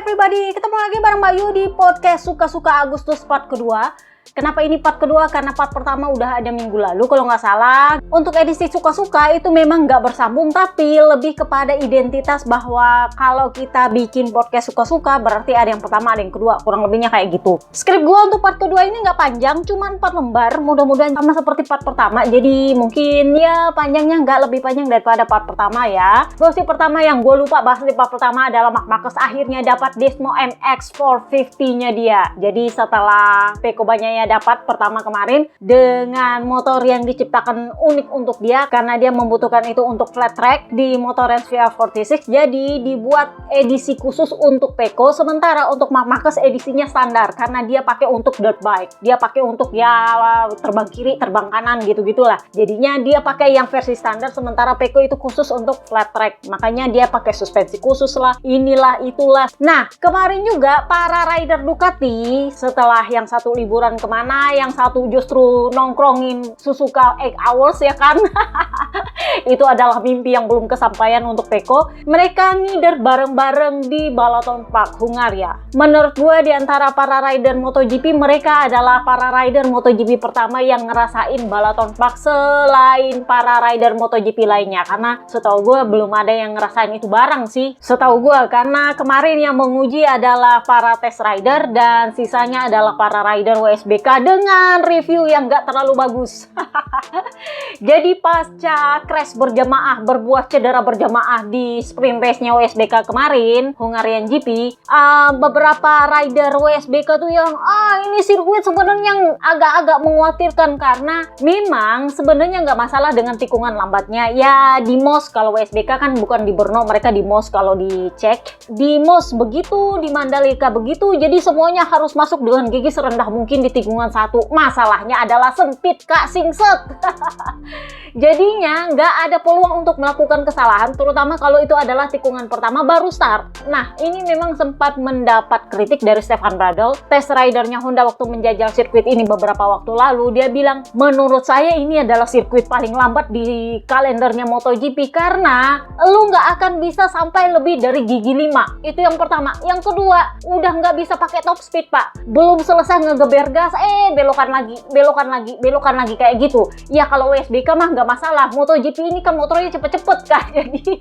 everybody, ketemu lagi bareng Mbak Yu di podcast Suka-Suka Agustus part kedua. Kenapa ini part kedua? Karena part pertama udah ada minggu lalu kalau nggak salah. Untuk edisi Suka-Suka itu memang nggak bersambung, tapi lebih kepada identitas bahwa kalau kita bikin podcast Suka-Suka berarti ada yang pertama, ada yang kedua, kurang lebihnya kayak gitu. Skrip gue untuk part kedua ini nggak panjang, cuma 4 lembar, mudah-mudahan sama seperti part pertama. Jadi mungkin ya panjangnya nggak lebih panjang daripada part pertama ya. Gosip pertama yang gue lupa bahas di part pertama adalah Mark Marquez akhirnya dapat Desmo MX 450-nya dia. Jadi setelah Pecco Bagnaia dapat pertama kemarin dengan motor yang diciptakan unik untuk dia karena dia membutuhkan itu untuk flat track di motor Range VR46, jadi dibuat edisi khusus untuk Pecco. Sementara untuk Mark Marquez edisinya standar karena dia pakai untuk dirt bike, dia pakai untuk ya terbang kiri terbang kanan gitu-gitulah, jadinya dia pakai yang versi standar, sementara Pecco itu khusus untuk flat track, makanya dia pakai suspensi khusus lah, inilah itulah. Nah kemarin juga para rider Ducati setelah yang satu liburan kemana, yang satu justru nongkrongin Suzuka 8 Hours ya kan. Itu adalah mimpi yang belum kesampaian untuk Pecco. Mereka ngider bareng-bareng di Balaton Park, Hungaria. Menurut gue di antara para rider MotoGP, mereka adalah para rider MotoGP pertama yang ngerasain Balaton Park selain para rider MotoGP lainnya, karena setahu gue belum ada yang ngerasain itu bareng sih setahu gue, karena kemarin yang menguji adalah para test rider dan sisanya adalah para rider WSBK dengan review yang gak terlalu bagus. Jadi pasca crash berjamaah, berbuah cedera berjamaah di sprint race-nya WSBK kemarin, Hungarian GP, beberapa rider WSBK tuh yang ini sirkuit sebenarnya agak-agak mengkhawatirkan karena memang sebenarnya nggak masalah dengan tikungan lambatnya. Ya di MOS kalau WSBK kan bukan di Brno, mereka di MOS kalau dicek. Di MOS begitu, di Mandalika begitu, jadi semuanya harus masuk dengan gigi serendah mungkin di tikungan 1. Masalahnya adalah sempit Kak Singset. Jadinya nggak ada peluang untuk melakukan kesalahan, terutama kalau itu adalah tikungan pertama baru start. Nah ini memang sempat mendapat kritik dari Stefan Bradl, test ridernya Honda waktu menjajal sirkuit ini beberapa waktu lalu. Dia bilang, menurut saya ini adalah sirkuit paling lambat di kalendernya MotoGP karena lu nggak akan bisa sampai lebih dari gigi 5. Itu yang pertama. Yang kedua, udah nggak bisa pakai top speed pak, belum selesai ngegeber gas belokan lagi kayak gitu. Ya kalau WSBK mah nggak masalah, MotoGP ini kan motornya cepet-cepet kan. Jadi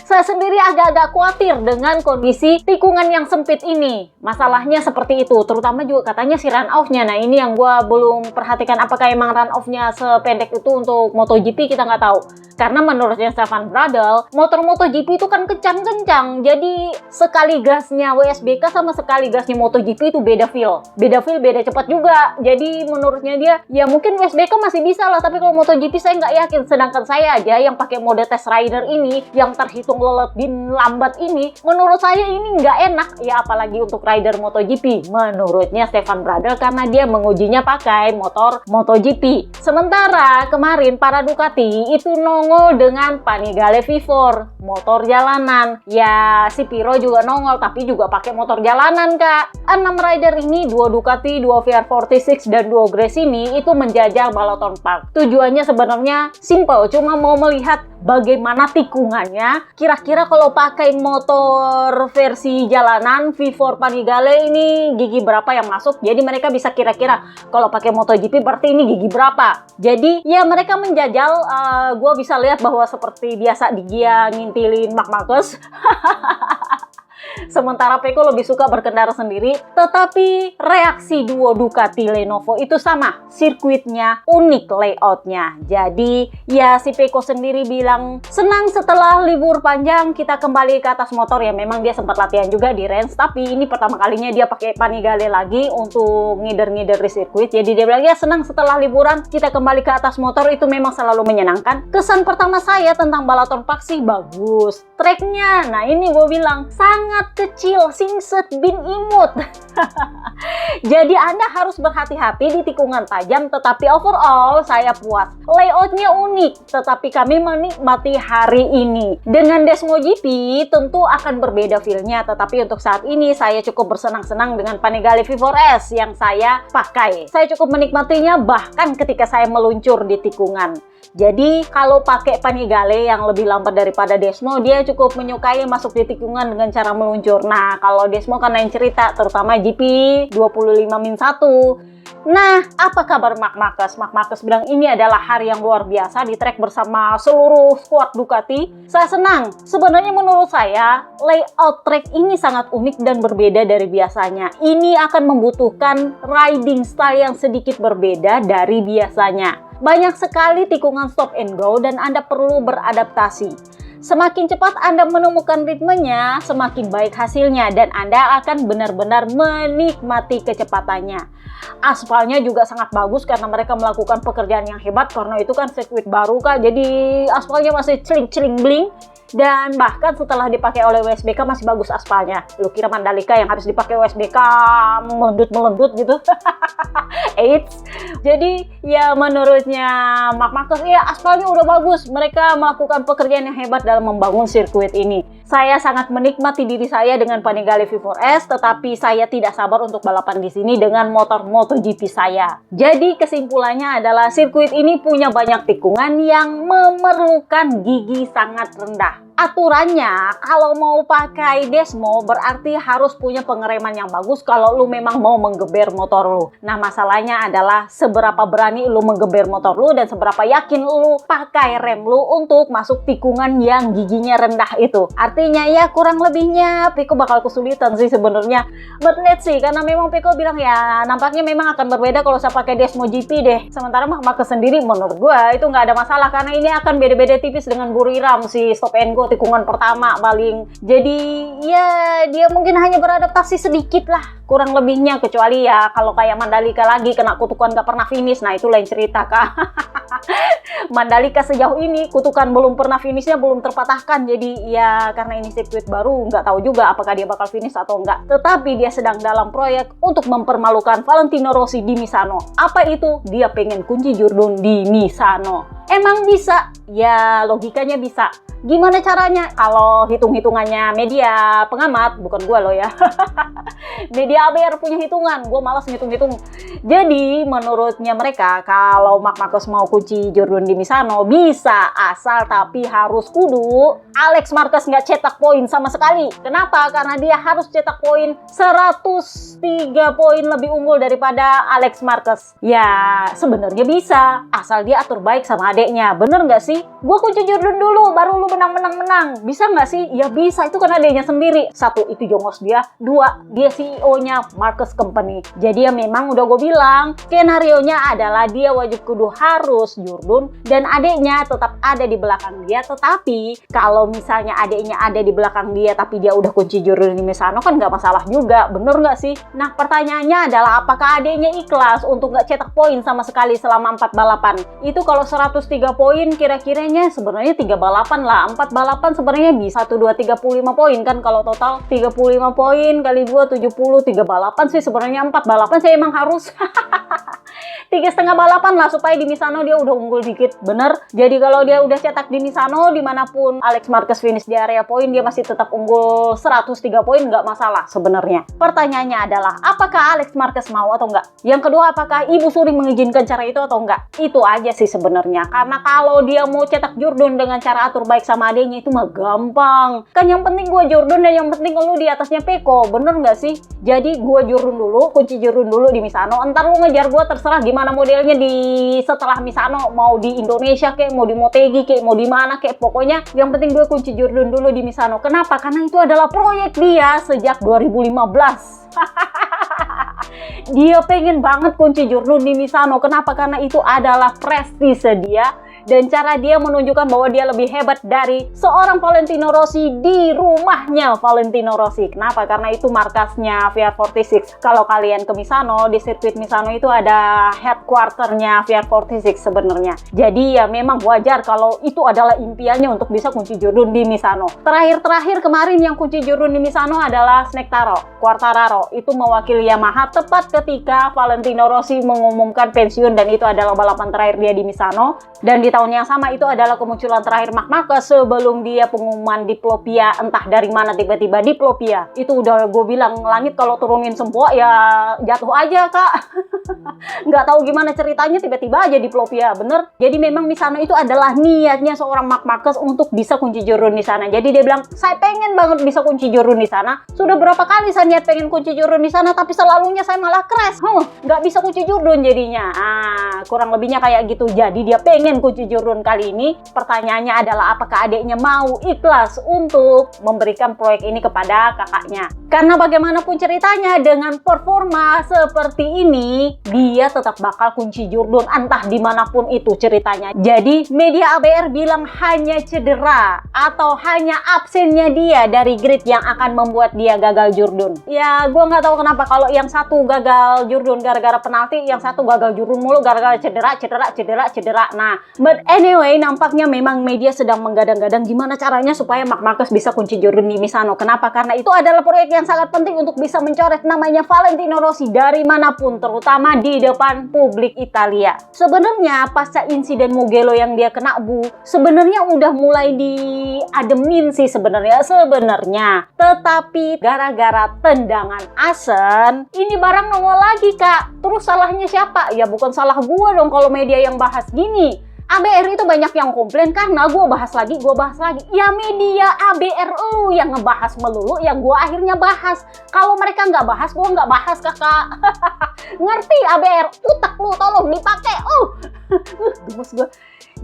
saya sendiri agak-agak khawatir dengan kondisi tikungan yang sempit ini. Masalahnya seperti itu, terutama juga katanya si run off-nya. Nah ini yang gue belum perhatikan, apakah emang run off-nya sependek itu untuk MotoGP, kita nggak tahu. Karena menurutnya Stefan Bradl, motor MotoGP itu kan kencang-kencang. Jadi sekali gasnya WSBK sama sekali gasnya MotoGP itu beda feel, beda cepat juga. Jadi menurutnya dia, ya mungkin WSBK masih bisa lah, tapi kalau MotoGP saya nggak yakin. Sedangkan saya aja yang pakai mode test rider ini, yang terhitung lebih lambat ini, menurut saya ini nggak enak. Ya apalagi untuk rider MotoGP, menurutnya Stefan Bradl, karena dia mengujinya pakai motor MotoGP. Sementara kemarin para Ducati itu nongol dengan Panigale V4, motor jalanan. Ya si Piro juga nongol, tapi juga pakai motor jalanan kak. 6 rider ini, 2 Ducati, 2 VR46 dan 2 Gresini itu menjajal Balaton Park. Tujuannya sebenarnya simple, cuma mau melihat bagaimana tikungannya. Kira-kira kalau pakai motor versi jalanan V4 Panigale ini gigi berapa yang masuk. Jadi mereka bisa kira-kira kalau pakai MotoGP berarti ini gigi berapa. Jadi ya mereka menjajal. Gue bisa lihat bahwa seperti biasa dia ngintilin Mark Marquez. Sementara Pecco lebih suka berkendara sendiri, tetapi reaksi duo Ducati Lenovo itu sama, sirkuitnya unik layoutnya. Jadi ya si Pecco sendiri bilang senang setelah libur panjang kita kembali ke atas motor. Ya memang dia sempat latihan juga di range, tapi ini pertama kalinya dia pakai Panigale lagi untuk ngider-ngider di sirkuit. Jadi dia bilang ya senang setelah liburan kita kembali ke atas motor, itu memang selalu menyenangkan. Kesan pertama saya tentang Balaton Park sih bagus, tracknya. Nah ini gue bilang sangat kecil, Singset bin imut. Jadi Anda harus berhati-hati di tikungan tajam, tetapi overall saya puas. Layoutnya unik, tetapi kami menikmati hari ini. Dengan Desmo GP tentu akan berbeda feel-nya, tetapi untuk saat ini saya cukup bersenang-senang dengan Panigale V4S yang saya pakai. Saya cukup menikmatinya bahkan ketika saya meluncur di tikungan. Jadi kalau pakai Panigale yang lebih lambat daripada Desmo, dia cukup menyukai masuk di tikungan dengan cara meluncur. Nah, kalau Desmo kan lain cerita, terutama GP 25-1. Nah, apa kabar Marc Marquez? Marc Marquez bilang ini adalah hari yang luar biasa di trek bersama seluruh skuad Ducati. Saya senang. Sebenarnya menurut saya, layout trek ini sangat unik dan berbeda dari biasanya. Ini akan membutuhkan riding style yang sedikit berbeda dari biasanya. Banyak sekali tikungan stop and go dan Anda perlu beradaptasi. Semakin cepat Anda menemukan ritmenya, semakin baik hasilnya dan Anda akan benar-benar menikmati kecepatannya. Aspalnya juga sangat bagus karena mereka melakukan pekerjaan yang hebat karena itu kan sirkuit baru Kak, jadi aspalnya masih celing-celing bling. Dan bahkan setelah dipakai oleh WSBK masih bagus aspalnya. Lu kira Mandalika yang harus dipakai WSBK melendut-melendut gitu. Eits. Jadi ya menurutnya Marc Marquez ya aspalnya udah bagus. Mereka melakukan pekerjaan yang hebat dalam membangun sirkuit ini. Saya sangat menikmati diri saya dengan Panigale V4S, tetapi saya tidak sabar untuk balapan di sini dengan motor MotoGP saya. Jadi kesimpulannya adalah sirkuit ini punya banyak tikungan yang memerlukan gigi sangat rendah. Aturannya kalau mau pakai Desmo berarti harus punya pengereman yang bagus kalau lu memang mau menggeber motor lu. Nah masalahnya adalah seberapa berani lu menggeber motor lu dan seberapa yakin lu pakai rem lu untuk masuk tikungan yang giginya rendah itu. Artinya ya kurang lebihnya Pecco bakal kesulitan sih sebenarnya. But let's see, karena memang Pecco bilang ya nampaknya memang akan berbeda kalau saya pakai Desmo GP deh. Sementara Marc Marquez sendiri menurut gua itu nggak ada masalah karena ini akan beda-beda tipis dengan Buriram si stop and go tikungan pertama paling. Jadi ya dia mungkin hanya beradaptasi sedikit lah kurang lebihnya, kecuali ya kalau kayak Mandalika lagi kena kutukan gak pernah finish, nah itu lain cerita Kak. Mandalika sejauh ini kutukan belum pernah finishnya belum terpatahkan, jadi ya karena ini sirkuit baru nggak tahu juga apakah dia bakal finish atau enggak. Tetapi dia sedang dalam proyek untuk mempermalukan Valentino Rossi di Misano. Apa itu? Dia pengen kunci Jordan di Misano. Emang bisa? Ya logikanya bisa. Gimana caranya? Kalau hitung-hitungannya media pengamat, bukan gue loh ya. Media ABR punya hitungan, gue malas ngitung-hitung. Jadi menurutnya mereka, kalau Marc Marquez mau kunci Jordan di Misano, bisa asal tapi harus kudu Alex Marquez nggak cetak poin sama sekali. Kenapa? Karena dia harus cetak poin 103 poin lebih unggul daripada Alex Marquez. Ya sebenarnya bisa, asal dia atur baik sama adeknya. Bener nggak sih? Gue kunci Jordan dulu, baru lu menang. Bisa nggak sih? Ya bisa, itu kan adanya sendiri. Satu, itu jongos dia. Dua, dia CEO-nya Marquez Company. Jadi ya memang udah gue bilang, skenario-nya adalah dia wajib kudu harus Jordan dan adeknya tetap ada di belakang dia. Tetapi kalau misalnya adeknya ada di belakang dia tapi dia udah kunci Jordan di Misano kan nggak masalah juga. Bener nggak sih? Nah pertanyaannya adalah apakah adeknya ikhlas untuk nggak cetak poin sama sekali selama 4 balapan? Itu kalau 103 poin kira-kiranya sebenarnya 3 balapan lah. 4 balapan sebenarnya bisa 1, 2, 35 poin kan, kalau total 35 poin kali 2, 70, 3 balapan sih sebenarnya 4 balapan sih emang harus 3,5 balapan lah supaya di Misano dia udah unggul dikit, bener. Jadi kalau dia udah cetak di Misano, dimanapun Alex Marquez finish di area poin dia masih tetap unggul 103 poin, nggak masalah sebenarnya. Pertanyaannya adalah apakah Alex Marquez mau atau enggak? Yang kedua, apakah Ibu Suri mengizinkan cara itu atau enggak? Itu aja sih sebenarnya, karena kalau dia mau cetak Jordan dengan cara atur baik sama adanya itu mah gampang. Kan yang penting gue Jordan dan yang penting lu di atasnya Pecco, bener nggak sih? Jadi gue Jordan dulu, kunci Jordan dulu di Misano. Entar lu ngejar gue terserah gimana modelnya di setelah Misano, mau di Indonesia kek, mau di Motegi kek, mau di mana kek, pokoknya yang penting gue kunci Jordan dulu di Misano. Kenapa? Karena itu adalah proyek dia sejak 2015. Dia pengen banget kunci Jordan di Misano. Kenapa? Karena itu adalah prestise dia dan cara dia menunjukkan bahwa dia lebih hebat dari seorang Valentino Rossi di rumahnya Valentino Rossi. Kenapa? Karena itu markasnya VR46. Kalau kalian ke Misano, di sirkuit Misano itu ada headquarternya VR46 sebenarnya. Jadi ya memang wajar kalau itu adalah impiannya untuk bisa kunci Jordan di Misano. Terakhir kemarin yang kunci Jordan di Misano adalah Quartararo. Itu mewakili Yamaha tepat ketika Valentino Rossi mengumumkan pensiun dan itu adalah balapan terakhir dia di Misano. Dan di tahun yang sama itu adalah kemunculan terakhir Marc Marquez sebelum dia pengumuman diplopia, entah dari mana tiba-tiba diplopia. Itu udah gue bilang, langit kalau turunin sempoa ya jatuh aja kak. Nggak tahu gimana ceritanya tiba-tiba aja diplopia, bener. Jadi memang di sana itu adalah niatnya seorang Marc Marquez untuk bisa kunci jurun di sana. Jadi dia bilang, saya pengen banget bisa kunci jurun di sana. Sudah berapa kali saya niat pengen kunci jurun di sana, tapi selalunya saya malah crash. Nggak bisa kunci jurun jadinya. Kurang lebihnya kayak gitu. Jadi dia pengen kunci jurun kali ini. Pertanyaannya adalah apakah adiknya mau ikhlas untuk memberikan proyek ini kepada kakaknya. Karena bagaimanapun ceritanya, dengan performa seperti ini, dia tetap bakal kunci jurun entah dimanapun itu ceritanya. Jadi media ABR bilang hanya cedera atau hanya absennya dia dari grid yang akan membuat dia gagal jurun. Ya gue nggak tahu kenapa kalau yang satu gagal jurun gara-gara penalti, yang satu gagal jurun mulu gara-gara cedera. Nah, but anyway, nampaknya memang media sedang menggadang-gadang gimana caranya supaya Marc Marquez bisa kunci jurun di Misano. Kenapa? Karena itu adalah proyek yang sangat penting untuk bisa mencoret namanya Valentino Rossi dari manapun, terutama di depan publik Italia. Sebenarnya pasca insiden Mugello yang dia kena sebenarnya udah mulai diademin sih sebenarnya. Tetapi gara-gara tendangan Asen, ini barang nongol lagi kak. Terus salahnya siapa? Ya bukan salah gua dong kalau media yang bahas gini. ABR itu banyak yang komplain karena gue bahas lagi. Ya media ABR lu yang ngebahas melulu, ya gue akhirnya bahas. Kalau mereka nggak bahas, gue nggak bahas kakak. Ngerti ABR? Utak lu tolong dipakai. Gemes gue.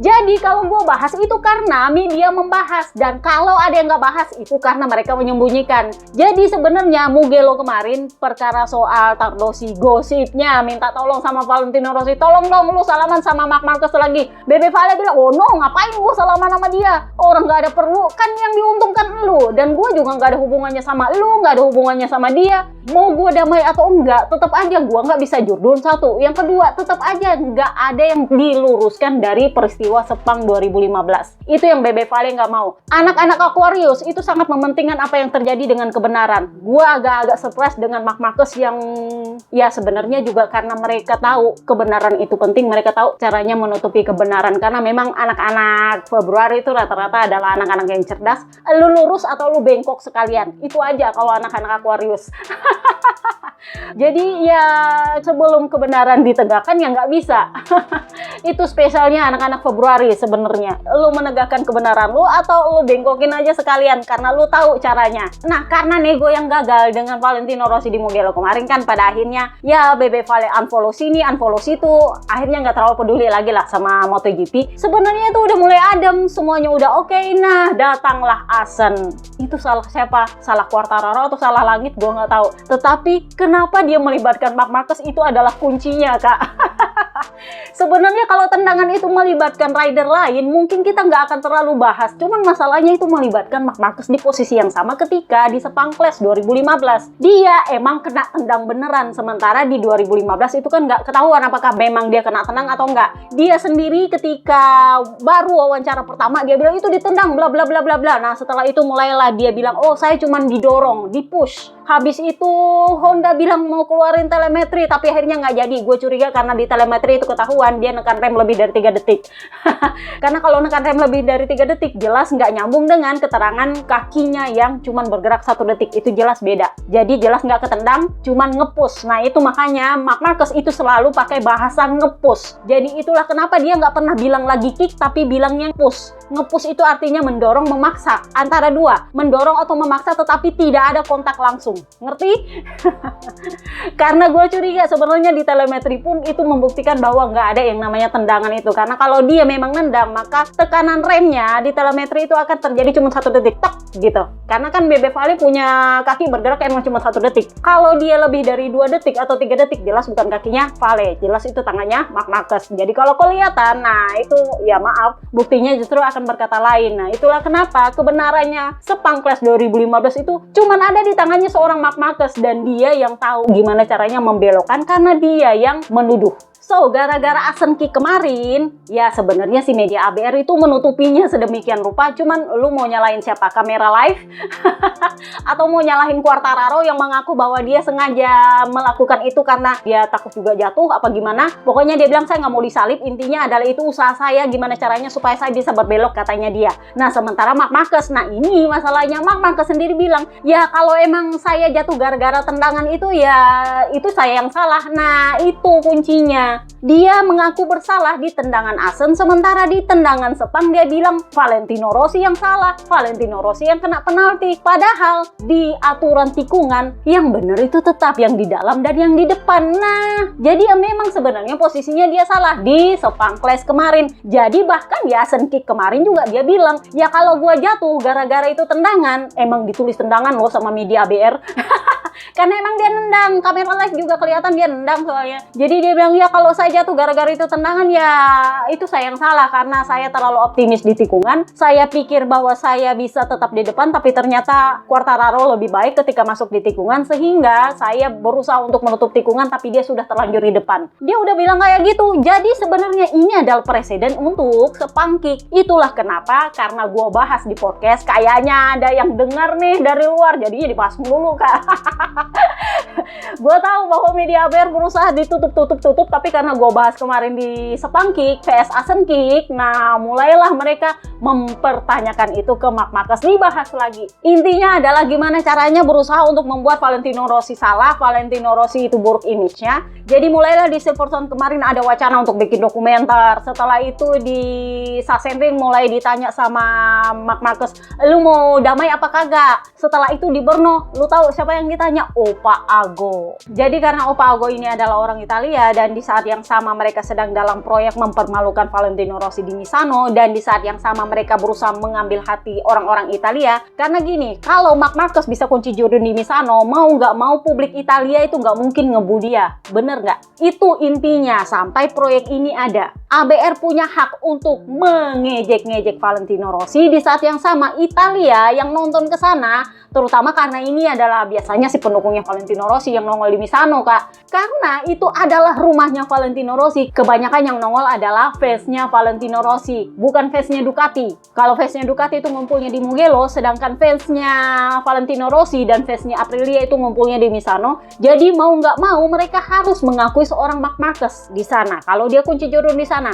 Jadi kalau gue bahas itu karena media membahas, dan kalau ada yang nggak bahas itu karena mereka menyembunyikan. Jadi sebenarnya Mugello kemarin perkara soal Tardosi, gosipnya minta tolong sama Valentino Rossi, tolong dong lu salaman sama Marc Marquez lagi. Bebe Vale bilang, oh no, ngapain gue salaman sama dia, orang nggak ada perlu, kan yang diuntungkan lu, dan gue juga nggak ada hubungannya sama lu, nggak ada hubungannya sama dia. Mau gue damai atau enggak, tetap aja gue nggak bisa jurdun. Satu, yang kedua, tetap aja nggak ada yang diluruskan dari peristiwa Sepang 2015. Itu yang Bebe Vale nggak mau. Anak-anak Aquarius itu sangat mementingkan apa yang terjadi dengan kebenaran. Gue agak-agak surprise dengan Marc Marquez yang ya sebenarnya juga karena mereka tahu kebenaran itu penting, mereka tahu caranya menutupi kebenaran. Karena memang anak-anak Februari itu rata-rata adalah anak-anak yang cerdas. Lu lurus atau lu bengkok sekalian. Itu aja kalau anak-anak Aquarius. Jadi ya sebelum kebenaran ditegakkan ya nggak bisa. Itu spesialnya anak-anak Februari sebenarnya. Lu menegakkan kebenaran lu atau lu bengkokin aja sekalian karena lu tahu caranya. Nah, karena nego yang gagal dengan Valentino Rossi di Mugello kemarin kan pada akhirnya ya Bebe Vale unfollow sini, unfollow situ. Akhirnya nggak terlalu peduli lagi lah sama MotoGP. Sebenarnya itu udah mulai adem, semuanya udah oke. Nah, datanglah Asen. Itu salah siapa? Salah Quartararo atau salah langit? Gue nggak tahu. Tetapi kenapa dia melibatkan Marc Marquez itu adalah kuncinya kak. Sebenarnya kalau tendangan itu melibatkan rider lain, mungkin kita nggak akan terlalu bahas. Cuman masalahnya itu melibatkan Marc Marquez di posisi yang sama ketika di Sepang Clash 2015. Dia emang kena tendang beneran. Sementara di 2015 itu kan nggak ketahuan apakah memang dia kena tendang atau nggak. Dia sendiri ketika baru wawancara pertama, dia bilang itu ditendang, bla bla bla bla bla. Nah setelah itu mulailah dia bilang, oh saya cuman didorong, dipush. Habis itu Honda bilang mau keluarin telemetri, tapi akhirnya nggak jadi. Gue curiga karena di telemetri itu ketahuan dia nekan rem lebih dari 3 detik. Karena kalau nekan rem lebih dari 3 detik jelas nggak nyambung dengan keterangan kakinya yang cuman bergerak 1 detik. Itu jelas beda. Jadi jelas nggak ketendang, cuman ngepush. Nah itu makanya Marc Marquez itu selalu pakai bahasa ngepush. Jadi itulah kenapa dia nggak pernah bilang lagi kick, tapi bilangnya push. Ngepush itu artinya mendorong, memaksa. Antara dua, mendorong atau memaksa tetapi tidak ada kontak langsung. Ngerti? Karena gue curiga sebenarnya di telemetri pun itu membuktikan bahwa nggak ada yang namanya tendangan itu. Karena kalau dia memang nendang, maka tekanan remnya di telemetri itu akan terjadi cuma 1 detik, tek gitu. Karena kan Bebe Vale punya kaki bergerak emang cuma 1 detik. Kalau dia lebih dari 2 detik atau 3 detik, jelas bukan kakinya Vale, jelas itu tangannya Marc Marquez. Jadi kalau kelihatan, nah itu ya maaf, buktinya justru akan berkata lain. Nah itulah kenapa kebenarannya Sepang Clash 2015 itu cuman ada di tangannya seorang Marc Marquez, dan dia yang tahu gimana caranya membelokkan karena dia yang menuduh. So, gara-gara Asen Kick kemarin, ya sebenarnya si media ABR itu menutupinya sedemikian rupa. Cuman lu mau nyalain siapa? Kamera live? Atau mau nyalahin Quartararo yang mengaku bahwa dia sengaja melakukan itu karena dia takut juga jatuh apa gimana? Pokoknya dia bilang saya nggak mau disalip. Intinya adalah itu usaha saya, gimana caranya supaya saya bisa berbelok, katanya dia. Nah, sementara Marc Marquez, nah ini masalahnya, Marc Marquez sendiri bilang, ya kalau emang saya jatuh gara-gara tendangan itu, ya itu saya yang salah. Nah, itu kuncinya. Dia mengaku bersalah di tendangan Asen, sementara di tendangan Sepang dia bilang Valentino Rossi yang salah, Valentino Rossi yang kena penalti. Padahal di aturan tikungan yang benar itu tetap yang di dalam dan yang di depan. Nah, jadi ya memang sebenarnya posisinya dia salah di Sepang Clash kemarin. Jadi bahkan di Asen Kick kemarin juga dia bilang, ya kalau gua jatuh gara-gara itu tendangan, emang ditulis tendangan loh sama media ABR. Karena emang dia nendang, kamera live juga kelihatan dia nendang soalnya. Jadi dia bilang, ya kalau saya jatuh gara-gara itu tendangan, ya itu saya yang salah karena saya terlalu optimis di tikungan. Saya pikir bahwa saya bisa tetap di depan, tapi ternyata Quartararo lebih baik ketika masuk di tikungan, sehingga saya berusaha untuk menutup tikungan, tapi dia sudah terlanjur di depan. Dia udah bilang kayak gitu. Jadi sebenarnya ini adalah presiden untuk Sepang Kick. Itulah kenapa, karena gua bahas di podcast, kayaknya ada yang dengar nih dari luar, jadinya dibahas mulu kak. Gue tahu bahwa media ABR berusaha ditutup, tapi karena gue bahas kemarin di Sepang Kick vs Asen Kick, nah mulailah mereka mempertanyakan itu ke Marc Marquez, dibahas lagi. Intinya adalah gimana caranya berusaha untuk membuat Valentino Rossi salah, Valentino Rossi itu buruk image-nya. Jadi mulailah di Silverstone kemarin ada wacana untuk bikin dokumenter. Setelah itu di Sachsenring mulai ditanya sama Marc Marquez, lu mau damai apa kagak? Setelah itu di Brno, lu tahu siapa yang ditanya? Opa Ago. Jadi karena Opa Ago ini adalah orang Italia, dan di saat yang sama mereka sedang dalam proyek mempermalukan Valentino Rossi di Misano, dan di saat yang sama mereka berusaha mengambil hati orang-orang Italia. Karena gini, kalau Marc Marquez bisa kunci jurun di Misano, mau nggak mau publik Italia itu nggak mungkin ngebu dia. Bener nggak? Itu intinya sampai proyek ini ada. ABR punya hak untuk mengejek-ngejek Valentino Rossi, di saat yang sama Italia yang nonton ke sana, terutama karena ini adalah biasanya si pendukungnya Valentino Rossi yang nongol di Misano kak. Karena itu adalah rumahnya Valentino Rossi. Kebanyakan yang nongol adalah fansnya Valentino Rossi, bukan fansnya Ducati. Kalau fansnya Ducati itu ngumpulnya di Mugello, sedangkan fansnya Valentino Rossi dan fansnya Aprilia itu ngumpulnya di Misano. Jadi mau nggak mau mereka harus mengakui seorang Marc Marquez di sana. Kalau dia kunci jurun di sana,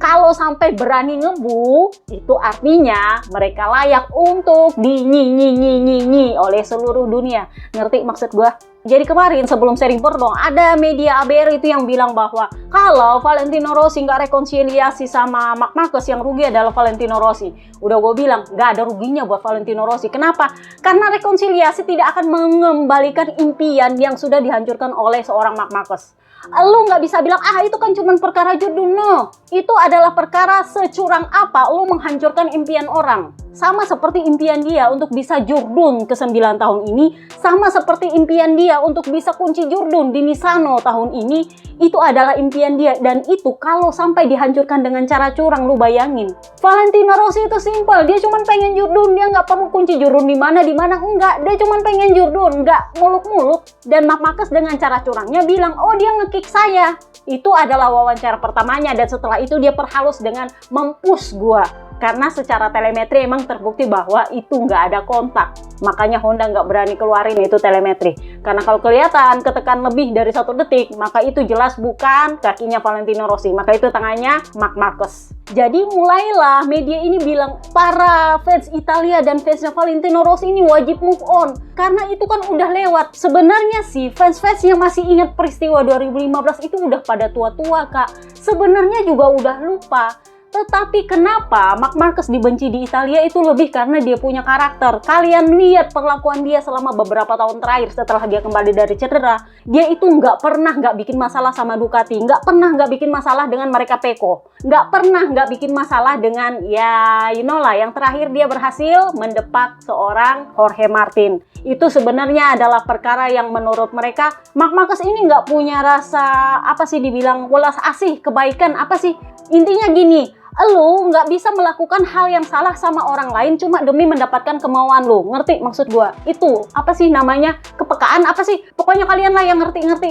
kalau sampai berani ngebu, itu artinya mereka layak untuk dinyi oleh seluruh dunia. Ngerti maksud gua? Jadi kemarin sebelum seri Bordeaux ada media ABR itu yang bilang bahwa kalau Valentino Rossi nggak rekonsiliasi sama Marc Marquez, yang rugi adalah Valentino Rossi. Udah gue bilang nggak ada ruginya buat Valentino Rossi. Kenapa? Karena rekonsiliasi tidak akan mengembalikan impian yang sudah dihancurkan oleh seorang Marc Marquez. Lu nggak bisa bilang, itu kan cuma perkara judul. No, itu adalah perkara securang apa lu menghancurkan impian orang. Sama seperti impian dia untuk bisa jurdun ke 9 tahun ini, sama seperti impian dia untuk bisa kunci jurdun di Misano tahun ini, itu adalah impian dia. Dan itu kalau sampai dihancurkan dengan cara curang, lu bayangin. Valentino Rossi itu simple, dia cuma pengen jurdun, dia nggak perlu kunci jurdun di mana, enggak. Dia cuma pengen jurdun, nggak muluk-muluk. Dan Marc Marquez dengan cara curangnya bilang, oh dia nge-kick saya. Itu adalah wawancara pertamanya, dan setelah itu dia perhalus dengan mempush gua. Karena secara telemetri emang terbukti bahwa itu nggak ada kontak. Makanya Honda nggak berani keluarin itu telemetri. Karena kalau kelihatan ketekan lebih dari 1 detik, maka itu jelas bukan kakinya Valentino Rossi. Maka itu tangannya Marc Marquez. Jadi mulailah media ini bilang, para fans Italia dan fansnya Valentino Rossi ini wajib move on. Karena itu kan udah lewat. Sebenarnya sih fans-fans yang masih ingat peristiwa 2015 itu udah pada tua-tua kak. Sebenarnya juga udah lupa. Tetapi kenapa Marc Marquez dibenci di Italia itu lebih karena dia punya karakter. Kalian lihat perlakuan dia selama beberapa tahun terakhir setelah dia kembali dari cedera. Dia itu nggak pernah nggak bikin masalah sama Ducati. Nggak pernah nggak bikin masalah dengan mereka Pecco. Nggak pernah nggak bikin masalah dengan, ya you know lah, yang terakhir dia berhasil mendepak seorang Jorge Martin. Itu sebenarnya adalah perkara yang menurut mereka, Marc Marquez ini nggak punya rasa, apa sih dibilang, welas asih, kebaikan, apa sih? Intinya gini, lu nggak bisa melakukan hal yang salah sama orang lain cuma demi mendapatkan kemauan lu. Ngerti maksud gua? Itu apa sih namanya? Kepekaan apa sih? Pokoknya kalian lah yang ngerti-ngerti.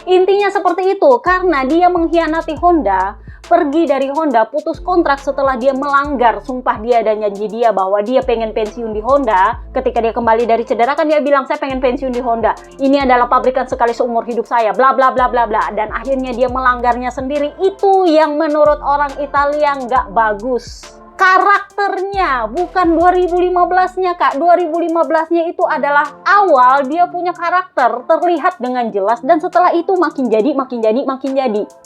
Intinya seperti itu, karena dia mengkhianati Honda, pergi dari Honda, putus kontrak setelah dia melanggar sumpah dia dan janji dia bahwa dia pengen pensiun di Honda. Ketika dia kembali dari cedera kan dia bilang, saya pengen pensiun di Honda, ini adalah pabrikan sekali seumur hidup saya, bla bla bla bla bla. Dan akhirnya dia melanggarnya sendiri. Itu yang menurut orang Italia nggak bagus. Karakternya, bukan 2015-nya Kak. 2015-nya itu adalah awal dia punya karakter terlihat dengan jelas, dan setelah itu makin jadi.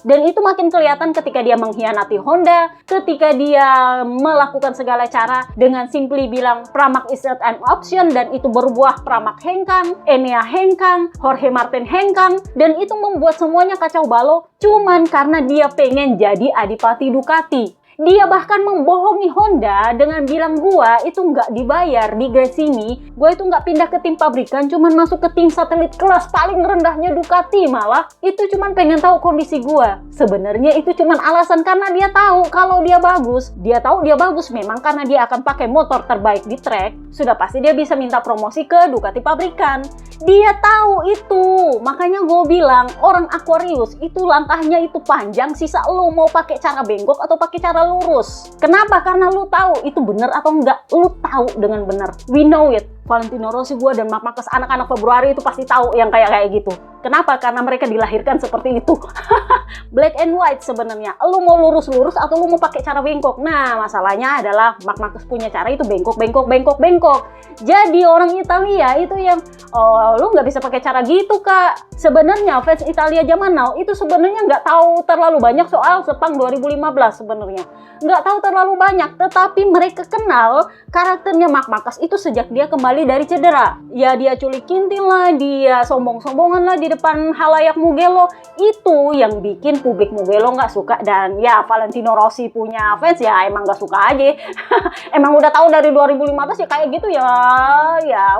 Dan itu makin kelihatan ketika dia mengkhianati Honda, ketika dia melakukan segala cara dengan simply bilang Pramac is not an option, dan itu berbuah Pramac hengkang, Enea hengkang, Jorge Martin hengkang, dan itu membuat semuanya kacau balau cuman karena dia pengen jadi adipati Ducati. Dia bahkan membohongi Honda dengan bilang gua itu nggak dibayar di Gresini, gua itu nggak pindah ke tim pabrikan, cuman masuk ke tim satelit kelas paling rendahnya Ducati, malah itu cuman pengen tahu kondisi gua. Sebenarnya itu cuman alasan karena dia tahu kalau dia bagus. Dia tahu dia bagus memang karena dia akan pakai motor terbaik di track, sudah pasti dia bisa minta promosi ke Ducati pabrikan. Dia tahu itu, makanya gue bilang orang Aquarius itu langkahnya itu panjang, sisa lu mau pakai cara bengkok atau pakai cara lurus. Kenapa? Karena lu tahu itu benar atau enggak. Lu tahu dengan benar. We know it. Valentino Rossi, gue dan Marc Marquez, anak-anak Februari itu pasti tahu yang kayak gitu. Kenapa? Karena mereka dilahirkan seperti itu. Black and white sebenarnya. Lu mau lurus-lurus atau lu mau pakai cara bengkok. Nah, masalahnya adalah Marc Marquez punya cara itu bengkok. Jadi orang Italia itu yang lu nggak bisa pakai cara gitu Kak. Sebenarnya fans Italia zaman now itu sebenarnya nggak tahu terlalu banyak soal Sepang 2015 sebenarnya. Nggak tahu terlalu banyak, tetapi mereka kenal karakternya Marc Marquez itu sejak dia kembali dari cedera. Ya dia culikintin lah, dia sombong-sombongan lah di depan halayak Mugello. Itu yang bikin publik Mugello nggak suka, dan ya Valentino Rossi punya fans ya emang nggak suka aja. Emang udah tahu dari 2015 ya kayak gitu ya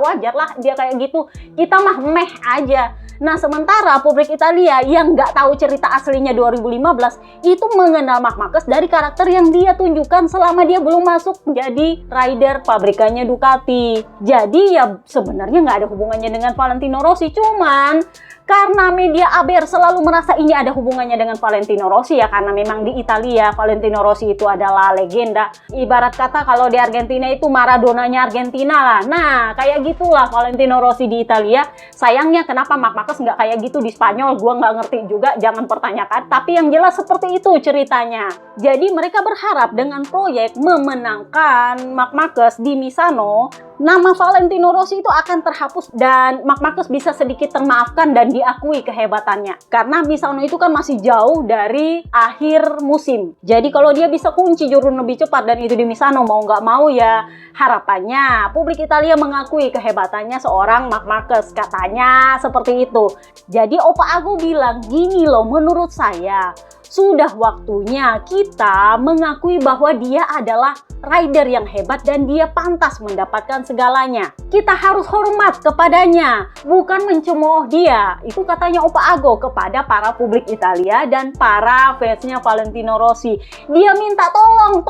wajar lah dia kayak gitu. Kita mah meh aja. Nah, sementara publik Italia yang nggak tahu cerita aslinya 2015 itu mengenal Marc Marquez dari karakter yang dia tunjukkan selama dia belum masuk jadi rider pabrikannya Ducati. Jadi ya sebenarnya nggak ada hubungannya dengan Valentino Rossi, cuman karena media aber selalu merasa ini ada hubungannya dengan Valentino Rossi ya, karena memang di Italia Valentino Rossi itu adalah legenda. Ibarat kata kalau di Argentina itu Maradonanya Argentina lah. Nah, kayak gitulah Valentino Rossi di Italia. Sayangnya kenapa Marc Marquez nggak kayak gitu di Spanyol, gua nggak ngerti juga, jangan pertanyakan. Tapi yang jelas seperti itu ceritanya. Jadi mereka berharap dengan proyek memenangkan Marc Marquez di Misano, nama Valentino Rossi itu akan terhapus dan Marc Marquez bisa sedikit termaafkan dan diakui kehebatannya. Karena Misano itu kan masih jauh dari akhir musim. Jadi kalau dia bisa kunci jurun lebih cepat dan itu di Misano, mau nggak mau ya harapannya publik Italia mengakui kehebatannya seorang Marc Marquez. Katanya seperti itu. Jadi Opa Ago bilang gini loh, menurut saya sudah waktunya kita mengakui bahwa dia adalah rider yang hebat dan dia pantas mendapatkan segalanya. Kita harus hormat kepadanya, bukan mencemooh dia. Itu katanya Opa Ago kepada para publik Italia dan para fansnya Valentino Rossi. Dia minta tolong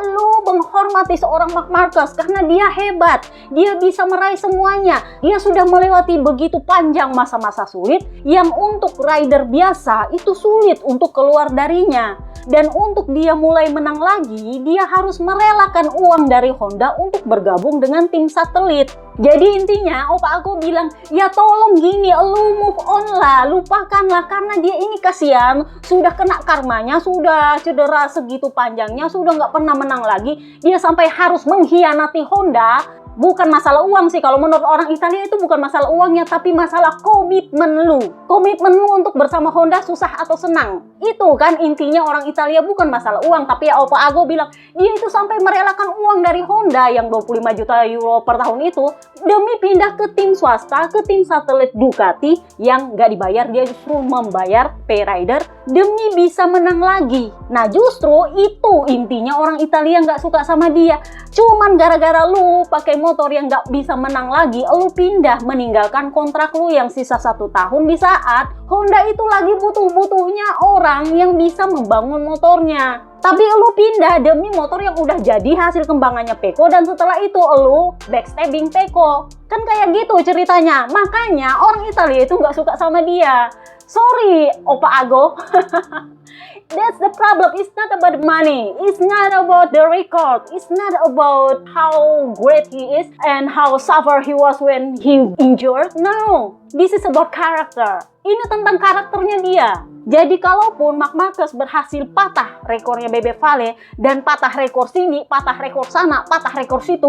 lu menghormati seorang Marc Marquez karena dia hebat. Dia bisa meraih semuanya. Dia sudah melewati begitu panjang masa-masa sulit yang untuk rider biasa itu sulit untuk keluar darinya. Dan untuk dia mulai menang lagi, dia harus merelakan uang dari Honda untuk bergabung dengan tim satelit. Jadi intinya Opa Ago bilang, ya tolong gini, lu move on lah, lupakanlah, karena dia ini kasihan, sudah kena karmanya, sudah cedera segitu panjangnya, sudah nggak pernah menang lagi, dia sampai harus mengkhianati Honda. Bukan masalah uang sih, kalau menurut orang Italia itu bukan masalah uangnya, tapi masalah komitmen lu. Komitmen lu untuk bersama Honda susah atau senang. Itu kan intinya orang Italia, bukan masalah uang. Tapi ya Opa Ago bilang, dia itu sampai merelakan uang dari Honda yang 25 juta euro per tahun itu demi pindah ke tim swasta, ke tim satelit Ducati yang nggak dibayar, dia justru membayar pay rider demi bisa menang lagi. Nah justru itu intinya orang Italia nggak suka sama dia. Cuman gara-gara lu pakai motor yang nggak bisa menang lagi, lu pindah meninggalkan kontrak lu yang sisa 1 tahun di saat Honda itu lagi butuh-butuhnya orang yang bisa membangun motornya. Tapi lu pindah demi motor yang udah jadi hasil kembangannya Pecco, dan setelah itu lu backstabbing Pecco. Kan kayak gitu ceritanya. Makanya orang Italia itu nggak suka sama dia. Sorry, Opa Ago. That's the problem. It's not about the money. It's not about the record. It's not about how great he is and how suffer he was when he injured. No, this is about character. Ini tentang karakternya dia. Jadi kalaupun Marc Marquez berhasil patah rekornya Bebe Vale dan patah rekor sini, patah rekor sana, patah rekor situ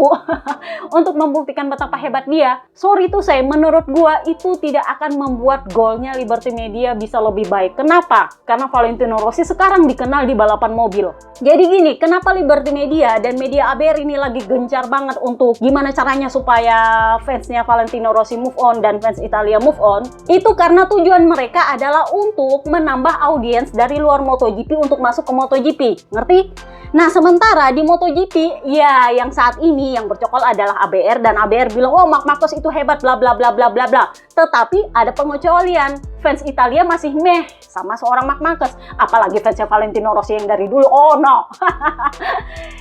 untuk membuktikan betapa hebat dia, sorry tuh saya, menurut gua itu tidak akan membuat golnya Liberty Media bisa lebih baik. Kenapa? Karena Valentino Rossi sekarang dikenal di balapan mobil. Jadi gini, kenapa Liberty Media dan media ABR ini lagi gencar banget untuk gimana caranya supaya fansnya Valentino Rossi move on dan fans Italia move on? Itu karena tujuan mereka adalah untuk menambah audiens dari luar MotoGP untuk masuk ke MotoGP. Ngerti? Nah, sementara di MotoGP, ya yang saat ini yang bercokol adalah ABR, dan ABR bilang, oh Marc Marquez itu hebat, bla bla bla bla bla bla. Tetapi ada pengecualian. Fans Italia masih meh sama seorang Marc Marquez, apalagi fansnya Valentino Rossi yang dari dulu, oh no.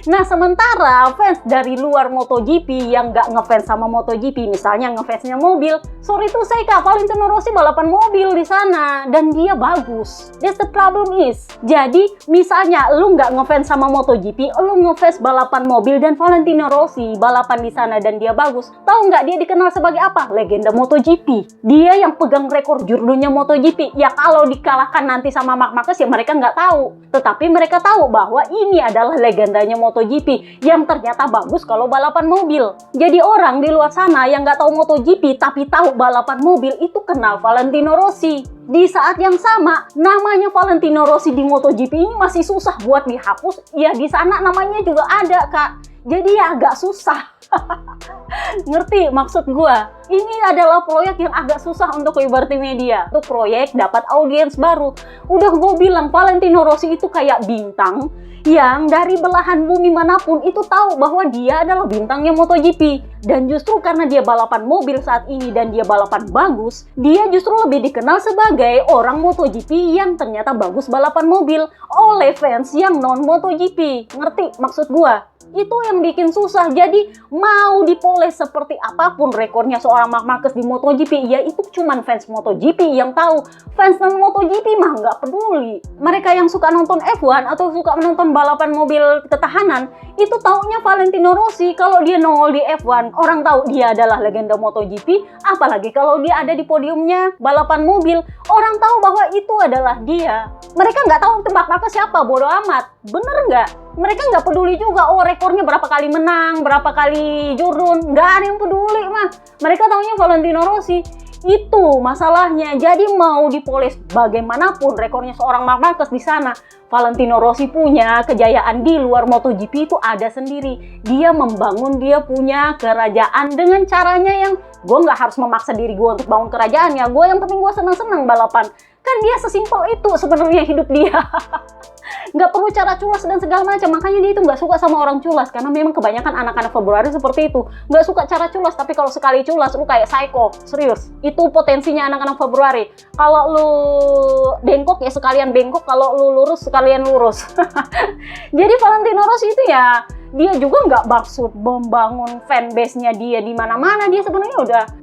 Nah, sementara fans dari luar MotoGP yang nggak ngefans sama MotoGP, misalnya ngefansnya mobil, sorry tuh saya Kak, Valentino Rossi balapan mobil di sana dan dia bagus. That's the problem is. Jadi, misalnya lu nggak ngefans sama MotoGP, lu ngefans balapan mobil dan Valentino Rossi balapan di sana dan dia bagus. Tahu nggak dia dikenal sebagai apa? Legenda MotoGP. Dia yang pegang rekor jurdunya MotoGP. Ya kalau dikalahkan nanti sama Marc Marquez ya mereka nggak tahu. Tetapi mereka tahu bahwa ini adalah legendanya MotoGP yang ternyata bagus kalau balapan mobil. Jadi orang di luar sana yang nggak tahu MotoGP tapi tahu balapan mobil itu kenal Valentino Rossi. Di saat yang sama, namanya Valentino Rossi di MotoGP ini masih susah buat dihapus. Ya di sana namanya juga ada Kak. Jadi ya agak susah. Ngerti maksud gua? Ini adalah proyek yang agak susah untuk Liberty Media. Untuk proyek dapat audiens baru. Udah gue bilang Valentino Rossi itu kayak bintang yang dari belahan bumi manapun itu tahu bahwa dia adalah bintangnya MotoGP. Dan justru karena dia balapan mobil saat ini dan dia balapan bagus, dia justru lebih dikenal sebagai orang MotoGP yang ternyata bagus balapan mobil oleh fans yang non MotoGP. Ngerti maksud gua? Itu yang bikin susah. Jadi mau dipoles seperti apapun rekornya seorang Marc Marquez di MotoGP, ya itu cuman fans MotoGP yang tahu. Fans non MotoGP mah nggak peduli. Mereka yang suka nonton F1 atau suka menonton balapan mobil ketahanan, itu taunya Valentino Rossi. Kalau dia nongol di F1, orang tahu dia adalah legenda MotoGP. Apalagi kalau dia ada di podiumnya balapan mobil, orang tahu bahwa itu adalah dia. Mereka nggak tahu Marc Marquez siapa, bodo amat. Bener nggak? Mereka nggak peduli juga, oh rekornya berapa kali menang, berapa kali jurun, nggak ada yang peduli mah. Mereka taunya Valentino Rossi. Itu masalahnya. Jadi mau dipoles bagaimanapun rekornya seorang Marc Marquez di sana, Valentino Rossi punya kejayaan di luar MotoGP itu ada sendiri. Dia membangun, dia punya kerajaan dengan caranya yang gue nggak harus memaksa diri gue untuk bangun kerajaan ya. Gue yang penting gue senang-senang balapan. Kan dia sesimpel itu sebenarnya hidup dia. Nggak perlu cara culas dan segala macam. Makanya dia itu nggak suka sama orang culas, karena memang kebanyakan anak-anak Februari seperti itu, nggak suka cara culas. Tapi kalau sekali culas lu kayak psycho, serius. Itu potensinya anak-anak Februari. Kalau lu bengkok ya sekalian bengkok, kalau lu lurus sekalian lurus. Jadi Valentino Rossi itu ya, dia juga nggak maksud membangun fanbase-nya dia di mana-mana. Dia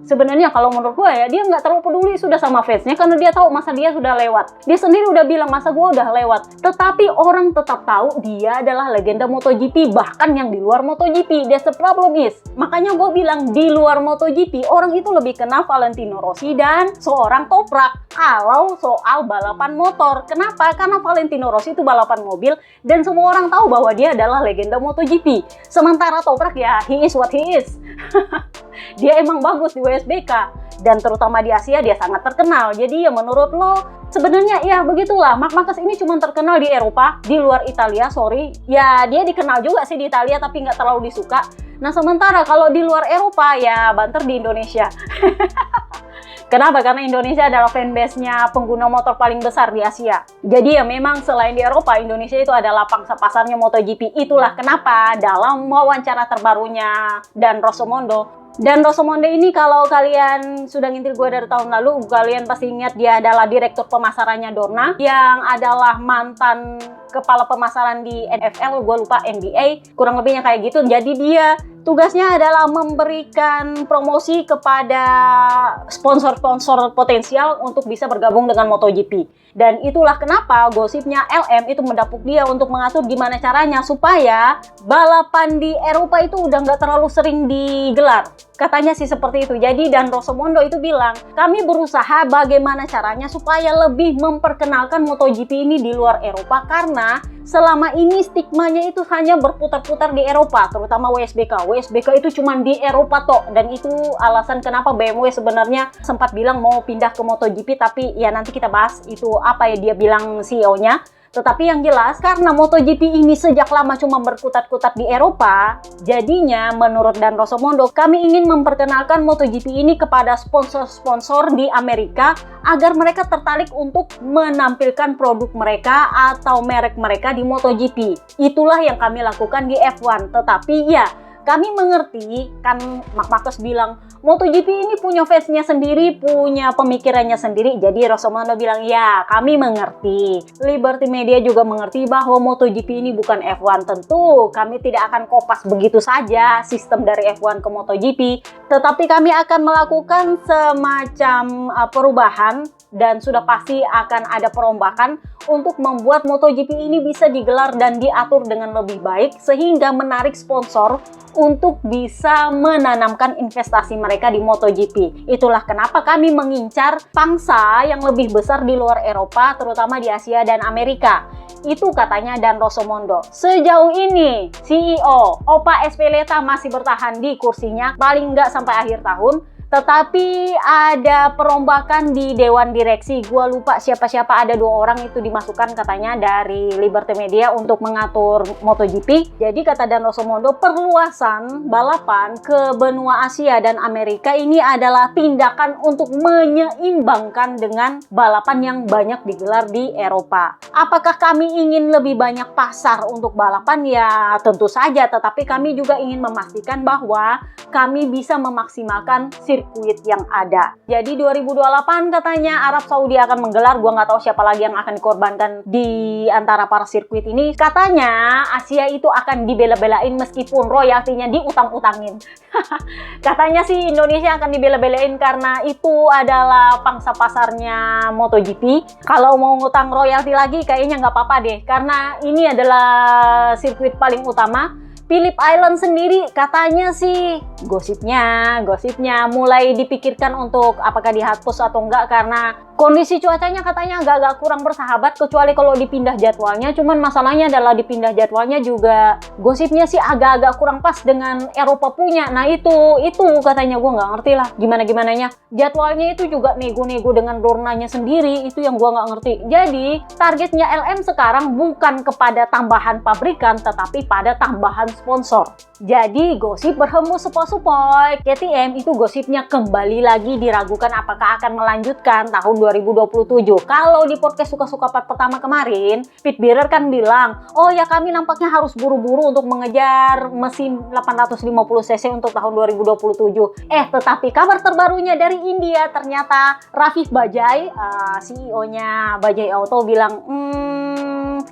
sebenarnya kalau menurut gue ya, dia nggak terlalu peduli sudah sama fansnya, karena dia tahu masa dia sudah lewat. Dia sendiri udah bilang masa gue udah lewat. Tetapi orang tetap tahu dia adalah legenda MotoGP, bahkan yang di luar MotoGP. That's the problem is. Makanya gue bilang di luar MotoGP orang itu lebih kenal Valentino Rossi dan seorang Toprak kalau soal balapan motor. Kenapa? Karena Valentino Rossi itu balapan mobil dan semua orang tahu bahwa dia adalah legenda MotoGP. Sementara Toprak ya, he is what he is. Dia emang bagus di WSBK dan terutama di Asia dia sangat terkenal. Jadi ya menurut lo sebenarnya ya begitulah. Marc Marquez ini cuma terkenal di Eropa, di luar Italia, sorry. Ya dia dikenal juga sih di Italia tapi nggak terlalu disuka. Nah sementara kalau di luar Eropa ya banter di Indonesia. Kenapa? Karena Indonesia adalah fanbase-nya pengguna motor paling besar di Asia. Jadi ya memang selain di Eropa, Indonesia itu adalah pangsa pasarnya MotoGP. Itulah kenapa dalam wawancara terbarunya Dan Rossomondo ini, kalau kalian sudah ngintil gue dari tahun lalu, kalian pasti ingat dia adalah direktur pemasarannya Dorna, yang adalah mantan kepala pemasaran di NFL, gue lupa NBA, kurang lebihnya kayak gitu. Jadi dia tugasnya adalah memberikan promosi kepada sponsor-sponsor potensial untuk bisa bergabung dengan MotoGP. Dan itulah kenapa gosipnya LM itu mendapuk dia untuk mengatur gimana caranya supaya balapan di Eropa itu udah nggak terlalu sering digelar. Katanya sih seperti itu. Jadi Dan Rossomondo itu bilang, kami berusaha bagaimana caranya supaya lebih memperkenalkan MotoGP ini di luar Eropa, karena selama ini stigmanya itu hanya berputar-putar di Eropa, terutama WSBK. WSBK itu cuma di Eropa tok, dan itu alasan kenapa BMW sebenarnya sempat bilang mau pindah ke MotoGP, tapi ya nanti kita bahas itu apa ya dia bilang CEO-nya. Tetapi yang jelas, karena MotoGP ini sejak lama cuma berkutat-kutat di Eropa, jadinya menurut Dan Rossomondo, kami ingin memperkenalkan MotoGP ini kepada sponsor-sponsor di Amerika agar mereka tertarik untuk menampilkan produk mereka atau merek mereka di MotoGP. Itulah yang kami lakukan di F1. Tetapi ya, kami mengerti, kan Marcus bilang, MotoGP ini punya fansnya sendiri, punya pemikirannya sendiri. Jadi Rossomondo bilang, ya kami mengerti. Liberty Media juga mengerti bahwa MotoGP ini bukan F1. Tentu kami tidak akan kopas begitu saja sistem dari F1 ke MotoGP. Tetapi kami akan melakukan semacam perubahan, dan sudah pasti akan ada perombakan untuk membuat MotoGP ini bisa digelar dan diatur dengan lebih baik, sehingga menarik sponsor untuk bisa menanamkan investasi mereka di MotoGP. Itulah kenapa kami mengincar pangsa yang lebih besar di luar Eropa, terutama di Asia dan Amerika. Itu katanya Dan Rossomondo. Sejauh ini CEO Opa Ezpeleta masih bertahan di kursinya paling nggak sampai akhir tahun. Tetapi ada perombakan di Dewan Direksi. Gua lupa siapa-siapa, ada 2 orang itu dimasukkan katanya dari Liberty Media untuk mengatur MotoGP. Jadi kata Dan Rossomondo, perluasan balapan ke benua Asia dan Amerika ini adalah tindakan untuk menyeimbangkan dengan balapan yang banyak digelar di Eropa. Apakah kami ingin lebih banyak pasar untuk balapan? Ya tentu saja, tetapi kami juga ingin memastikan bahwa kami bisa memaksimalkan sirkuit yang ada. Jadi 2028 katanya Arab Saudi akan menggelar. Gua nggak tahu siapa lagi yang akan dikorbankan di antara para sirkuit ini. Katanya Asia itu akan dibela-belain meskipun royaltinya diutang-utangin. Katanya sih Indonesia akan dibela-belain karena itu adalah pangsa pasarnya MotoGP. Kalau mau ngutang royalti lagi kayaknya nggak apa-apa deh, karena ini adalah sirkuit paling utama. Phillip Island sendiri katanya sih gosipnya mulai dipikirkan untuk apakah dihapus atau enggak, karena kondisi cuacanya katanya agak-agak kurang bersahabat kecuali kalau dipindah jadwalnya. Cuman masalahnya adalah dipindah jadwalnya juga gosipnya sih agak-agak kurang pas dengan Eropa punya. Nah itu katanya, gue nggak ngerti lah gimana-gimananya. Jadwalnya itu juga nego-nego dengan Dornanya sendiri, itu yang gue nggak ngerti. Jadi targetnya LM sekarang bukan kepada tambahan pabrikan tetapi pada tambahan sponsor. Jadi gosip berhembus sepoi-sepoi. KTM itu gosipnya kembali lagi diragukan apakah akan melanjutkan tahun 2027. Kalau di podcast Suka-Suka part pertama kemarin, Pit Bearer kan bilang, oh ya kami nampaknya harus buru-buru untuk mengejar mesin 850cc untuk tahun 2027. Tetapi kabar terbarunya dari India, ternyata Rafiq Bajaj, CEO-nya Bajaj Auto bilang,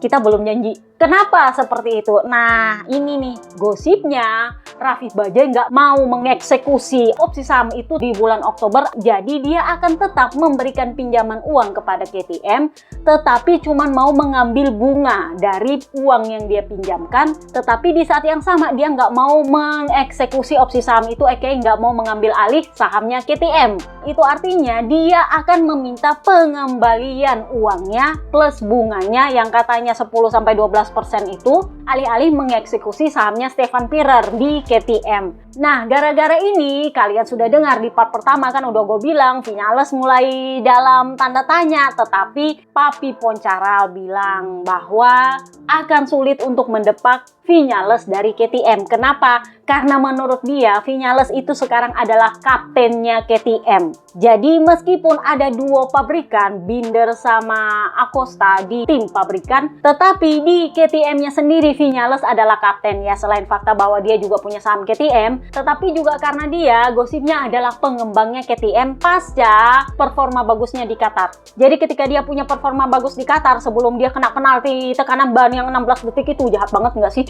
kita belum janji. Kenapa seperti itu? Nah, ini nih gosipnya, Rafiq Bajaj nggak mau mengeksekusi opsi saham itu di bulan Oktober. Jadi dia akan tetap memberikan pinjaman uang kepada KTM, tetapi cuma mau mengambil bunga dari uang yang dia pinjamkan. Tetapi di saat yang sama dia nggak mau mengeksekusi opsi saham itu, nggak mau mengambil alih sahamnya KTM. Itu artinya dia akan meminta pengembalian uangnya plus bunganya yang katanya 10-12% itu, alih-alih mengeksekusi sahamnya Stefan Pirer di KTM. Nah, gara-gara ini kalian sudah dengar di part pertama kan udah gue bilang Viñales mulai dalam tanda tanya, tetapi Papi Poncharal bilang bahwa akan sulit untuk mendepak Viñales dari KTM. Kenapa? Karena menurut dia, Viñales itu sekarang adalah kaptennya KTM. Jadi meskipun ada duo pabrikan, Binder sama Acosta di tim pabrikan, tetapi di KTM-nya sendiri Viñales adalah kapten. Ya, selain fakta bahwa dia juga punya saham KTM, tetapi juga karena dia gosipnya adalah pengembangnya KTM pasca performa bagusnya di Qatar. Jadi ketika dia punya performa bagus di Qatar, sebelum dia kena penalti tekanan ban yang 16 detik itu, jahat banget nggak sih?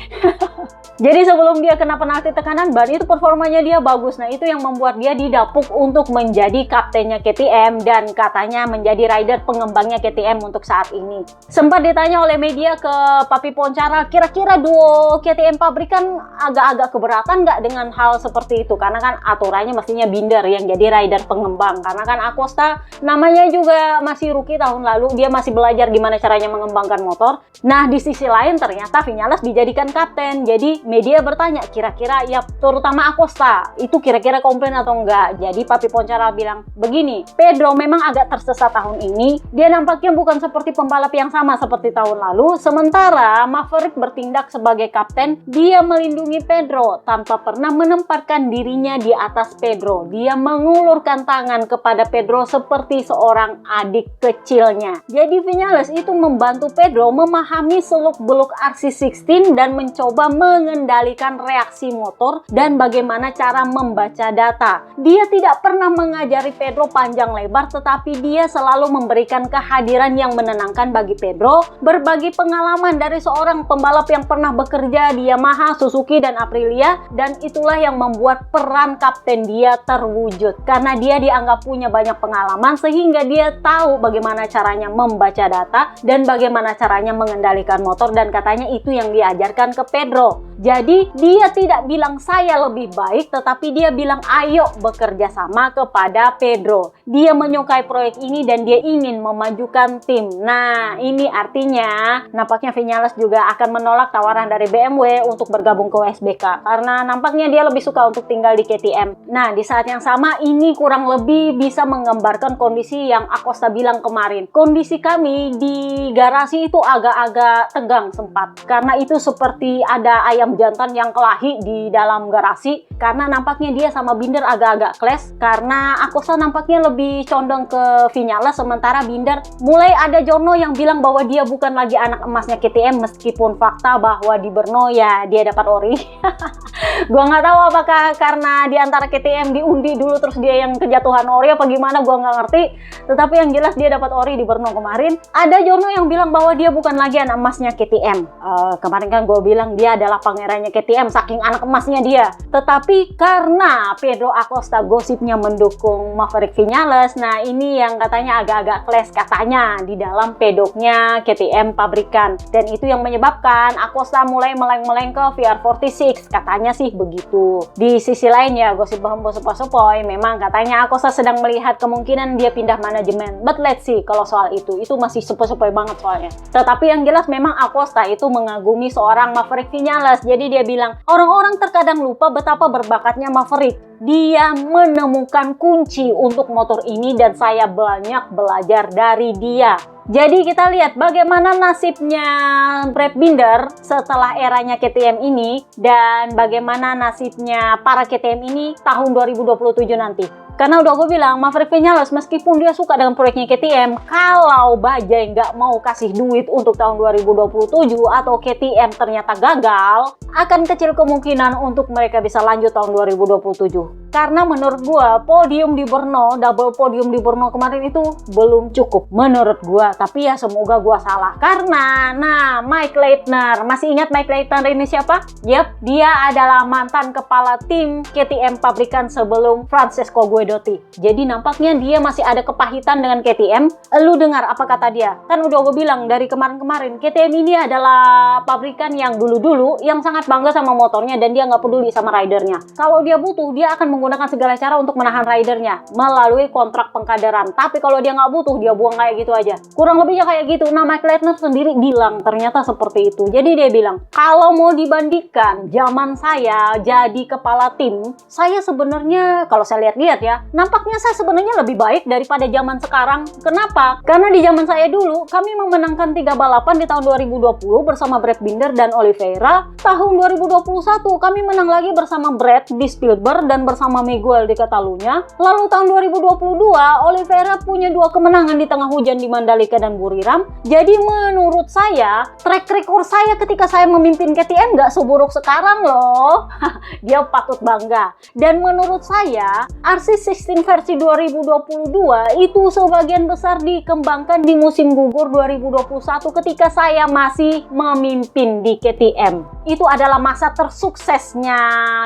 Jadi sebelum dia kena penalti tekanan ban itu performanya dia bagus. Nah, itu yang membuat dia didapuk untuk menjadi kaptennya KTM dan katanya menjadi rider pengembangnya KTM untuk saat ini. Sempat ditanya oleh media ke Papi Poncara, kira-kira duo KTM pabrikan agak-agak keberatan nggak dengan hal seperti itu? Karena kan aturannya mestinya Binder yang jadi rider pengembang. Karena kan Acosta namanya juga masih rookie tahun lalu, dia masih belajar gimana caranya mengembangkan motor. Nah, di sisi lain ternyata Viñales dijadikan kapten. Jadi media bertanya, kira-kira ya terutama Acosta itu kira-kira komplain atau enggak. Jadi Papi Poncara bilang begini, Pedro memang agak tersesat tahun ini. Dia nampaknya bukan seperti pembalap yang sama seperti tahun lalu. Sementara Maverick bertindak sebagai kapten, dia melindungi Pedro tanpa pernah menempatkan dirinya di atas Pedro. Dia mengulurkan tangan kepada Pedro seperti seorang adik kecilnya. Jadi Viñales itu membantu Pedro memahami seluk-beluk RC16 dan mencoba mengendalikan reaksi motor dan bagaimana cara membaca data. Dia tidak pernah mengajari Pedro panjang lebar, tetapi dia selalu memberikan kehadiran yang menenangkan bagi Pedro, berbagi pengalaman dari seorang pembalap yang pernah bekerja di Yamaha, Suzuki, dan Aprilia, dan itulah yang membuat peran kapten dia terwujud. Karena dia dianggap punya banyak pengalaman sehingga dia tahu bagaimana caranya membaca data dan bagaimana caranya mengendalikan motor, dan katanya itu yang diajarkan ke Pedro. Jadi dia tidak bilang saya lebih baik, tetapi dia bilang ayo bekerja sama kepada Pedro. Dia menyukai proyek ini dan dia ingin memajukan tim. Nah, ini artinya nampaknya Viñales juga akan menolak tawaran dari BMW untuk bergabung ke WSBK karena nampaknya dia lebih suka untuk tinggal di KTM. Nah, di saat yang sama ini kurang lebih bisa menggambarkan kondisi yang Acosta bilang kemarin. Kondisi kami di garasi itu agak-agak tegang sempat karena itu seperti ada ayam jantan yang kelahi di dalam garasi, karena nampaknya dia sama Binder agak-agak clash karena Acosta nampaknya lebih condong ke Viñales, sementara Binder mulai ada Jono yang bilang bahwa dia bukan lagi anak emasnya KTM meskipun fakta bahwa di Brno ya dia dapat ori. Gua nggak tahu apakah karena di antara KTM diundi dulu terus dia yang kejatuhan ori apa gimana, gua nggak ngerti, tetapi yang jelas dia dapat ori di Brno kemarin. Ada Jono yang bilang bahwa dia bukan lagi anak emasnya KTM. Kemarin kan gue bilang dia adalah pangerannya KTM saking anak emasnya dia. Tetapi karena Pedro Acosta gosipnya mendukung Maverick Viñales, nah ini yang katanya agak-agak clash katanya di dalam pedoknya KTM pabrikan, dan itu yang menyebabkan Acosta mulai meleng-meleng ke VR46, katanya sih begitu. Di sisi lain ya gosip sepoi-sepoi, memang katanya Acosta sedang melihat kemungkinan dia pindah manajemen, but let's see kalau soal itu masih sepoi-sepoi banget soalnya. Tetapi yang jelas memang Acosta itu mengagumi seorang Maverick Viñales. Jadi dia bilang, orang-orang terkadang lupa betapa berbakatnya Maverick. Dia menemukan kunci untuk motor ini dan saya banyak belajar dari dia. Jadi kita lihat bagaimana nasibnya Brad Binder setelah eranya KTM ini dan bagaimana nasibnya para KTM ini tahun 2027 nanti. Karena udah gue bilang, Maverick Viñales meskipun dia suka dengan proyeknya KTM, kalau Bajaj nggak mau kasih duit untuk tahun 2027 atau KTM ternyata gagal, akan kecil kemungkinan untuk mereka bisa lanjut tahun 2027. Karena menurut gue, podium di Brno, double podium di Brno kemarin itu belum cukup menurut gue. Tapi ya semoga gue salah. Karena, nah Mike Leitner, masih ingat Mike Leitner ini siapa? Yap, dia adalah mantan kepala tim KTM pabrikan sebelum Francesco Guidotti. Jadi nampaknya dia masih ada kepahitan dengan KTM. Lu dengar apa kata dia? Kan udah gue bilang dari kemarin-kemarin, KTM ini adalah pabrikan yang dulu-dulu yang sangat bangga sama motornya dan dia nggak peduli sama ridernya. Kalau dia butuh, dia akan menggunakan segala cara untuk menahan ridernya melalui kontrak pengkaderan. Tapi kalau dia nggak butuh, dia buang kayak gitu aja. Kurang lebihnya kayak gitu. Nah, Mike Leitner sendiri bilang ternyata seperti itu. Jadi dia bilang, kalau mau dibandingkan zaman saya jadi kepala tim, saya sebenarnya kalau saya lihat-lihat ya, saya, nampaknya saya sebenarnya lebih baik daripada zaman sekarang. Kenapa? Karena di zaman saya dulu, kami memenangkan 3 balapan di tahun 2020 bersama Brad Binder dan Oliveira. Tahun 2021, kami menang lagi bersama Brad di Spielberg dan bersama Miguel di Catalunya. Lalu tahun 2022, Oliveira punya 2 kemenangan di tengah hujan di Mandalika dan Buriram. Jadi menurut saya, track record saya ketika saya memimpin KTM nggak seburuk sekarang loh. Dia patut bangga. Dan menurut saya, RC16 versi 2022 itu sebagian besar dikembangkan di musim gugur 2021 ketika saya masih memimpin di KTM. Itu adalah masa tersuksesnya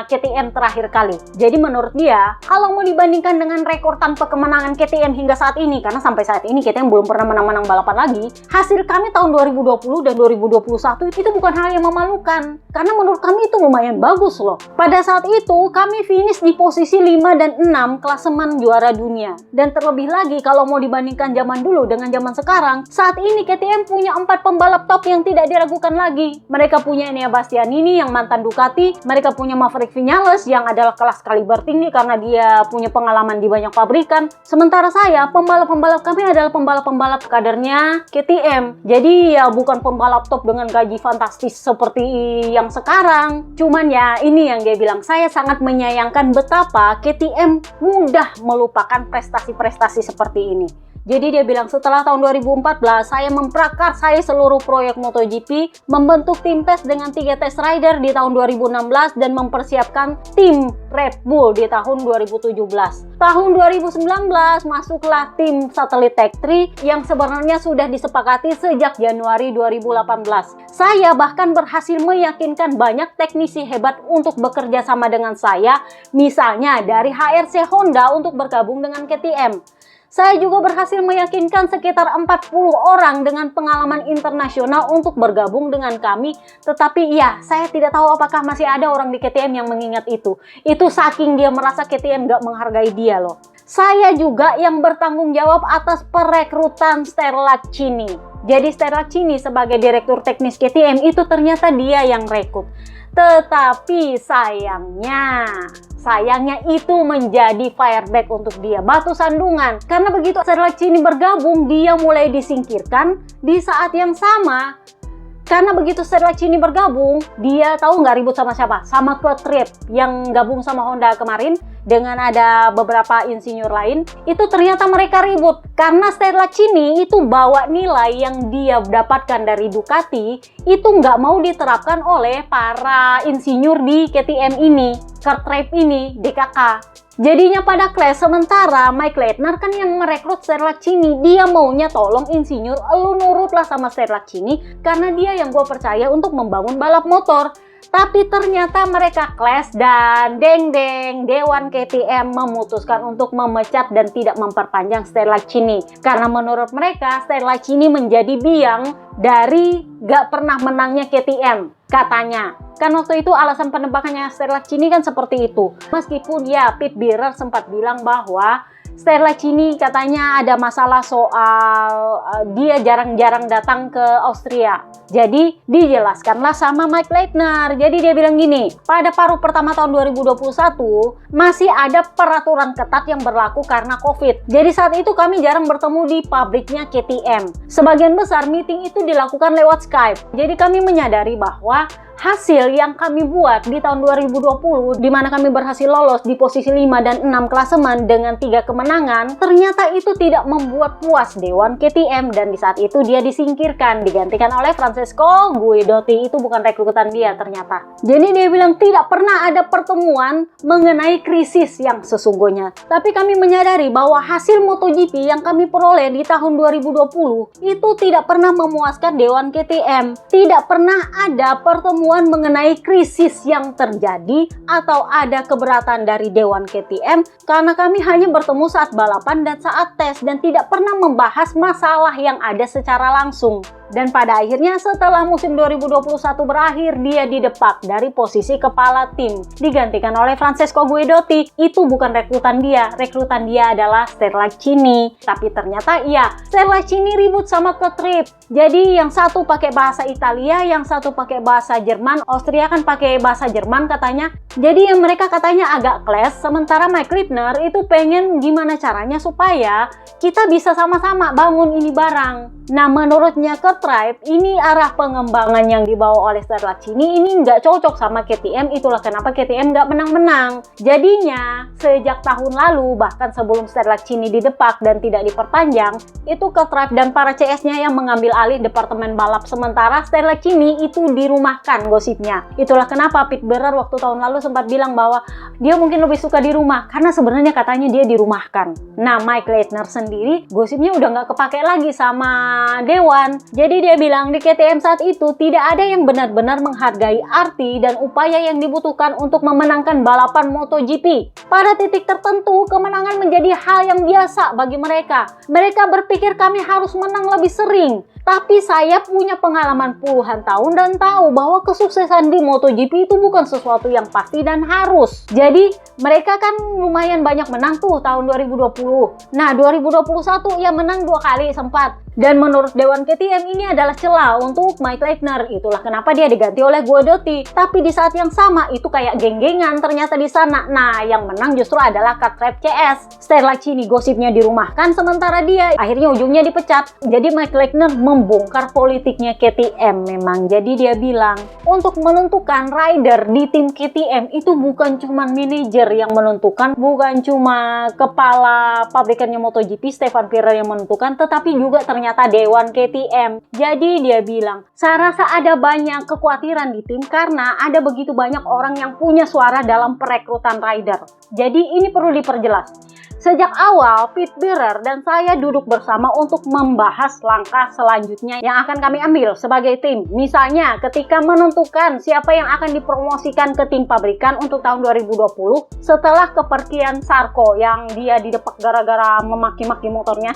KTM terakhir kali. Jadi menurut dia, kalau mau dibandingkan dengan rekor tanpa kemenangan KTM hingga saat ini, karena sampai saat ini KTM belum pernah menang-menang balapan lagi, hasil kami tahun 2020 dan 2021 itu bukan hal yang memalukan. Karena menurut kami itu lumayan bagus loh. Pada saat itu, kami finish di posisi 5 dan 6 klasemen juara dunia. Dan terlebih lagi, kalau mau dibandingkan zaman dulu dengan zaman sekarang, saat ini KTM punya 4 pembalap top yang tidak diragukan lagi. Mereka punya Enea Bastianini yang mantan Ducati, mereka punya Maverick Viñales yang adalah kelas kaliber tinggi karena dia punya pengalaman di banyak pabrikan. Sementara saya, pembalap-pembalap kami adalah pembalap-pembalap kadernya KTM. Jadi ya bukan pembalap top dengan gaji fantastis seperti yang sekarang. Cuman ya ini yang dia bilang, saya sangat menyayangkan betapa KTM mudah melupakan prestasi-prestasi seperti ini. Jadi dia bilang setelah tahun 2014 saya memprakarsai seluruh proyek MotoGP, membentuk tim tes dengan 3 test rider di tahun 2016 dan mempersiapkan tim Red Bull di tahun 2017. Tahun 2019 masuklah tim satelit Tech 3 yang sebenarnya sudah disepakati sejak Januari 2018. Saya bahkan berhasil meyakinkan banyak teknisi hebat untuk bekerja sama dengan saya, misalnya dari HRC Honda untuk bergabung dengan KTM. Saya juga berhasil meyakinkan sekitar 40 orang dengan pengalaman internasional untuk bergabung dengan kami. Tetapi ya, saya tidak tahu apakah masih ada orang di KTM yang mengingat itu. Itu saking dia merasa KTM gak menghargai dia loh. Saya juga yang bertanggung jawab atas perekrutan Sterlacchini. Jadi Sterlacchini sebagai direktur teknis KTM itu ternyata dia yang rekrut. Tetapi sayangnya itu menjadi fireback untuk dia, batu sandungan. Karena begitu Sterlacchini bergabung, dia mulai disingkirkan. Di saat yang sama, karena begitu Sterlacchini bergabung, dia tahu nggak ribut sama siapa? Sama Claude Triep yang gabung sama Honda kemarin dengan ada beberapa insinyur lain. Itu ternyata mereka ribut karena Sterlacchini itu bawa nilai yang dia dapatkan dari Ducati itu nggak mau diterapkan oleh para insinyur di KTM ini, Kurt Triep ini, DKK. Jadinya pada clash, sementara Mike Leitner kan yang merekrut Sterlacchini. Dia maunya tolong insinyur, lu nurutlah sama Sterlacchini karena dia yang gue percaya untuk membangun balap motor. Tapi ternyata mereka clash dan deng-deng, Dewan KTM memutuskan untuk memecat dan tidak memperpanjang Sterlacchini. Karena menurut mereka Sterlacchini menjadi biang dari gak pernah menangnya KTM, katanya. Kan waktu itu alasan penembakannya Sterlacchini kan seperti itu. Meskipun ya Pete Bearer sempat bilang bahwa Sterlacchini katanya ada masalah soal dia jarang-jarang datang ke Austria. Jadi dijelaskanlah sama Mike Leitner. Jadi dia bilang gini, pada paruh pertama tahun 2021 masih ada peraturan ketat yang berlaku karena COVID. Jadi saat itu kami jarang bertemu di pabriknya KTM. Sebagian besar meeting itu dilakukan lewat Skype. Jadi kami menyadari bahwa hasil yang kami buat di tahun 2020, di mana kami berhasil lolos di posisi 5 dan 6 klasemen dengan 3 kemenangan, ternyata itu tidak membuat puas Dewan KTM dan di saat itu dia disingkirkan, digantikan oleh Francesco Guidotti. Itu bukan rekrutan dia ternyata. Jadi dia bilang tidak pernah ada pertemuan mengenai krisis yang sesungguhnya. Tapi kami menyadari bahwa hasil MotoGP yang kami peroleh di tahun 2020 itu tidak pernah memuaskan Dewan KTM. Tidak pernah ada pertemuan mengenai krisis yang terjadi atau ada keberatan dari Dewan KTM karena kami hanya bertemu saat balapan dan saat tes dan tidak pernah membahas masalah yang ada secara langsung. Dan pada akhirnya setelah musim 2021 berakhir, dia didepak dari posisi kepala tim, digantikan oleh Francesco Guidotti. Itu bukan rekrutan dia adalah Sterlacchini. Tapi ternyata iya, Sterlacchini ribut sama Ketrip. Jadi yang satu pakai bahasa Italia, yang satu pakai bahasa Jerman. Austria kan pakai bahasa Jerman katanya. Jadi yang mereka katanya agak clash, sementara Mike Leitner itu pengen gimana caranya supaya kita bisa sama-sama bangun ini barang. Nah, menurutnya Ketrip, ini arah pengembangan yang dibawa oleh Sterlacchini ini nggak cocok sama KTM, itulah kenapa KTM nggak menang-menang. Jadinya, sejak tahun lalu, bahkan sebelum Sterlacchini didepak dan tidak diperpanjang, itu Ketrip dan para CS-nya yang mengambil alih departemen balap, sementara Sterlacchini itu dirumahkan gosipnya. Itulah kenapa Pit Bierer waktu tahun lalu sempat bilang bahwa dia mungkin lebih suka di rumah, karena sebenarnya katanya dia dirumahkan. Nah, Mike Leitner sendiri gosipnya udah nggak kepake lagi sama Dewan. Jadi dia bilang di KTM saat itu tidak ada yang benar-benar menghargai arti dan upaya yang dibutuhkan untuk memenangkan balapan MotoGP. Pada titik tertentu, kemenangan menjadi hal yang biasa bagi mereka. Mereka berpikir kami harus menang lebih sering. Tapi saya punya pengalaman puluhan tahun dan tahu bahwa kesuksesan di MotoGP itu bukan sesuatu yang pasti dan harus. Jadi mereka kan lumayan banyak menang tuh tahun 2020. Nah, 2021 ia menang 2 kali sempat. Dan menurut Dewan KTM ini adalah celah untuk Mike Leitner. Itulah kenapa dia diganti oleh Guidotti. Tapi di saat yang sama itu kayak geng-gengan ternyata di sana. Nah, yang menang justru adalah Ketrip CS. Sterlacchini gosipnya dirumahkan sementara dia akhirnya ujungnya dipecat. Jadi Mike Leitner membongkar politiknya KTM memang. Jadi dia bilang, untuk menentukan rider di tim KTM itu bukan cuma manajer yang menentukan, bukan cuma kepala pabrikannya MotoGP Stefan Pierer yang menentukan, tetapi juga ternyata Dewan KTM. Jadi dia bilang, saya rasa ada banyak kekhawatiran di tim karena ada begitu banyak orang yang punya suara dalam perekrutan rider. Jadi ini perlu diperjelas. Sejak awal, Pit Bierer dan saya duduk bersama untuk membahas langkah selanjutnya yang akan kami ambil sebagai tim. Misalnya, ketika menentukan siapa yang akan dipromosikan ke tim pabrikan untuk tahun 2020 setelah kepergian Sarko yang dia didepak gara-gara memaki-maki motornya.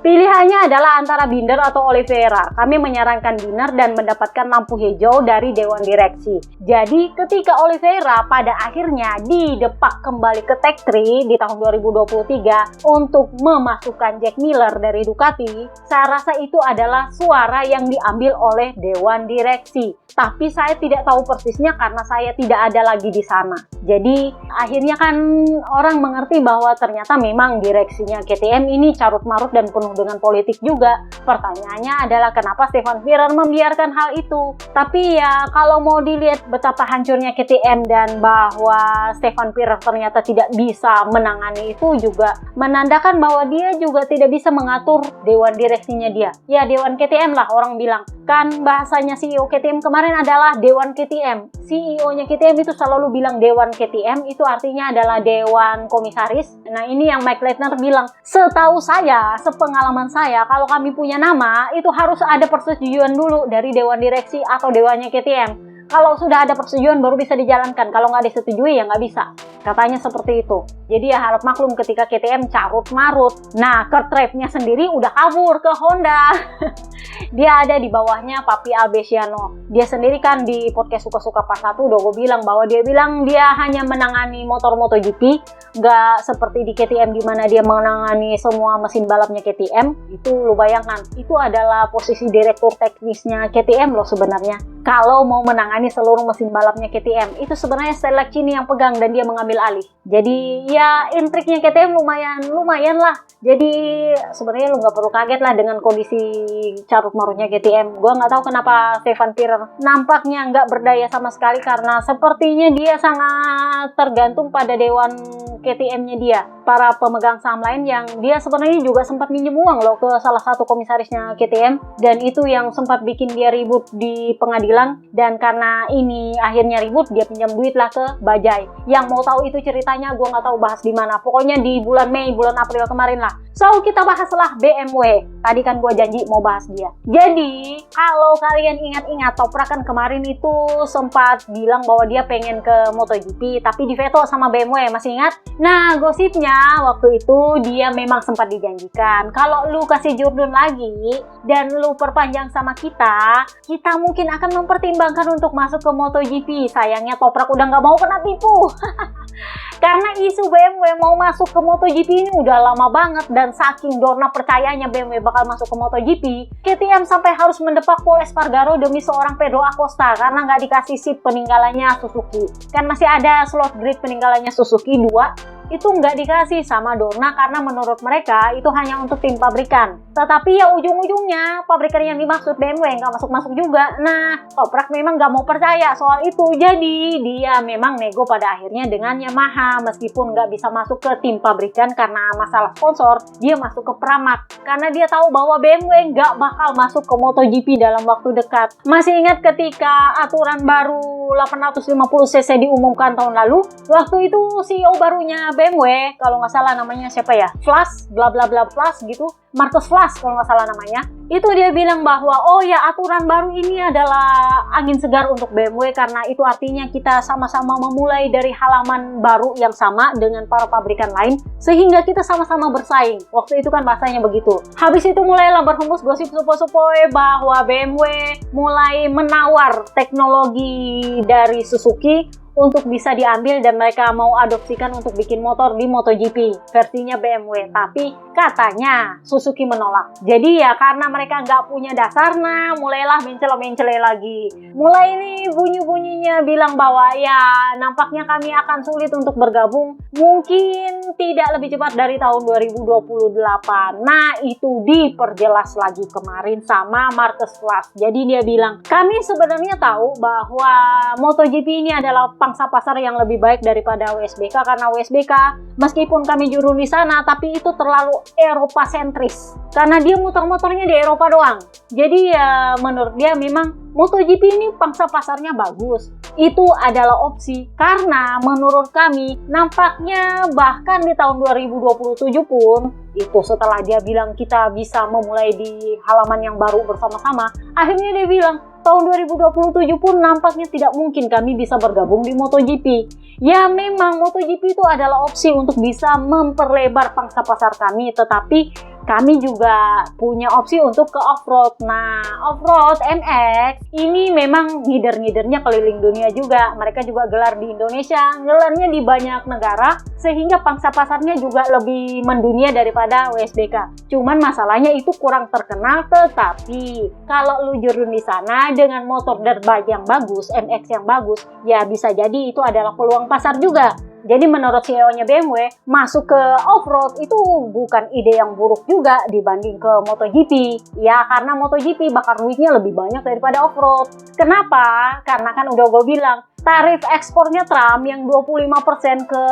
Pilihannya adalah antara Binder atau Oliveira. Kami menyarankan Binder dan mendapatkan lampu hijau dari Dewan Direksi. Jadi, ketika Oliveira pada akhirnya didepak kembali ke Tech 3 di tahun 2023 untuk memasukkan Jack Miller dari Ducati, saya rasa itu adalah suara yang diambil oleh Dewan Direksi. Tapi saya tidak tahu persisnya karena saya tidak ada lagi di sana. Jadi akhirnya kan orang mengerti bahwa ternyata memang direksinya KTM ini carut-marut dan penuh dengan politik juga. Pertanyaannya adalah kenapa Stefan Pierer membiarkan hal itu? Tapi ya kalau mau dilihat betapa hancurnya KTM dan bahwa Stefan Pierer ternyata tidak bisa menangani itu juga menandakan bahwa dia juga tidak bisa mengatur dewan direksinya dia. Ya dewan KTM lah orang bilang. Kan bahasanya CEO KTM kemarin adalah dewan KTM. CEO-nya KTM itu selalu bilang dewan KTM, itu artinya adalah dewan komisaris. Nah ini yang Mike Leitner bilang, setahu saya, sepengalaman saya, kalau kami punya nama itu harus ada persetujuan dulu dari dewan direksi atau dewannya KTM. Kalau sudah ada persetujuan baru bisa dijalankan, kalau nggak disetujui ya nggak bisa. Katanya seperti itu. Jadi ya harap maklum ketika KTM carut-marut. Nah, Ketripnya sendiri udah kabur ke Honda. Dia ada di bawahnya Papi Albesiano. Dia sendiri kan di podcast Suka-Suka Part 1 udah gue bilang bahwa dia bilang dia hanya menangani motor MotoGP, nggak seperti di KTM di mana dia menangani semua mesin balapnya KTM. Itu lu bayangkan, itu adalah posisi direktur teknisnya KTM loh sebenarnya. Kalau mau menangani seluruh mesin balapnya KTM, itu sebenarnya Sterlacchini yang pegang dan dia mengambil alih. Jadi ya intriknya KTM lumayan lah. Jadi sebenarnya lu nggak perlu kaget lah dengan kondisi carut-marutnya KTM. Gua nggak tahu kenapa Stefan Pierer nampaknya nggak berdaya sama sekali karena sepertinya dia sangat tergantung pada dewan KTM-nya dia. Para pemegang saham lain yang dia sebenarnya juga sempat minjem uang loh ke salah satu komisarisnya KTM dan itu yang sempat bikin dia ribut di pengadilan dan karena ini akhirnya ribut dia pinjam duit lah ke Bajaj. Yang mau tahu itu ceritanya, gue nggak tahu bahas di mana. Pokoknya di bulan Mei, bulan April kemarin lah. So, kita bahaslah BMW. Tadi kan gue janji mau bahas dia. Jadi, kalau kalian ingat-ingat, Toprak kan kemarin itu sempat bilang bahwa dia pengen ke MotoGP, tapi diveto sama BMW, masih ingat? Nah, gosipnya waktu itu dia memang sempat dijanjikan, kalau lu kasih Jordan lagi, dan lu perpanjang sama kita mungkin akan mempertimbangkan untuk masuk ke MotoGP. Sayangnya Toprak udah nggak mau kena tipu. Karena isu BMW mau masuk ke MotoGP ini udah lama banget, dan saking Dorna percayanya BMW bakal masuk ke MotoGP, KTM sampai harus mendepak Pol Espargaro demi seorang Pedro Acosta karena nggak dikasih seat peninggalannya Suzuki. Kan masih ada slot grid peninggalannya Suzuki 2, itu nggak dikasih sama Dorna karena menurut mereka itu hanya untuk tim pabrikan. Tetapi ya ujung-ujungnya pabrikan yang dimaksud BMW nggak masuk-masuk juga. Nah, Toprak memang nggak mau percaya soal itu, jadi dia memang nego pada akhirnya dengan Yamaha. Meskipun nggak bisa masuk ke tim pabrikan karena masalah sponsor, dia masuk ke Pramac karena dia tahu bahwa BMW nggak bakal masuk ke MotoGP dalam waktu dekat. Masih ingat ketika aturan baru 850cc diumumkan tahun lalu? Waktu itu CEO barunya BMW, kalau nggak salah namanya siapa ya? Flash, bla bla bla Flash gitu. Marcus Flash kalau nggak salah namanya. Itu dia bilang bahwa, oh ya, aturan baru ini adalah angin segar untuk BMW karena itu artinya kita sama-sama memulai dari halaman baru yang sama dengan para pabrikan lain sehingga kita sama-sama bersaing. Waktu itu kan bahasanya begitu. Habis itu mulailah berhembus gosip sepoi-sepoi bahwa BMW mulai menawar teknologi dari Suzuki untuk bisa diambil dan mereka mau adopsikan untuk bikin motor di MotoGP versinya BMW. Tapi katanya Suzuki menolak. Jadi ya karena mereka nggak punya dasar, nah mulailah mencela-mencela lagi. Mulai ini bunyi-bunyinya bilang bahwa ya nampaknya kami akan sulit untuk bergabung. Mungkin tidak lebih cepat dari tahun 2028. Nah itu diperjelas lagi kemarin sama Marcus Flash. Jadi dia bilang, kami sebenarnya tahu bahwa MotoGP ini adalah pangsa pasar yang lebih baik daripada WSBK karena WSBK meskipun kami juru di sana tapi itu terlalu Eropa sentris karena dia muter-muternya di Eropa doang. Jadi ya menurut dia memang MotoGP ini pangsa pasarnya bagus. Itu adalah opsi karena menurut kami nampaknya bahkan di tahun 2027 pun itu setelah dia bilang kita bisa memulai di halaman yang baru bersama-sama, akhirnya dia bilang tahun 2027 pun nampaknya tidak mungkin kami bisa bergabung di MotoGP. Ya memang MotoGP itu adalah opsi untuk bisa memperlebar pangsa pasar kami, tetapi kami juga punya opsi untuk ke off-road. Nah, off-road MX ini memang ngider-ngidernya keliling dunia juga. Mereka juga gelar di Indonesia, gelarnya di banyak negara, sehingga pangsa pasarnya juga lebih mendunia daripada WSBK. Cuman masalahnya itu kurang terkenal, tetapi kalau lu jurun di sana dengan motor dirt bike yang bagus, MX yang bagus, ya bisa jadi itu adalah peluang pasar juga. Jadi menurut CEO-nya BMW, masuk ke off-road itu bukan ide yang buruk juga dibanding ke MotoGP. Ya karena MotoGP bakal duitnya lebih banyak daripada off-road. Kenapa? Karena kan udah gue bilang, tarif ekspornya Trump yang 25% ke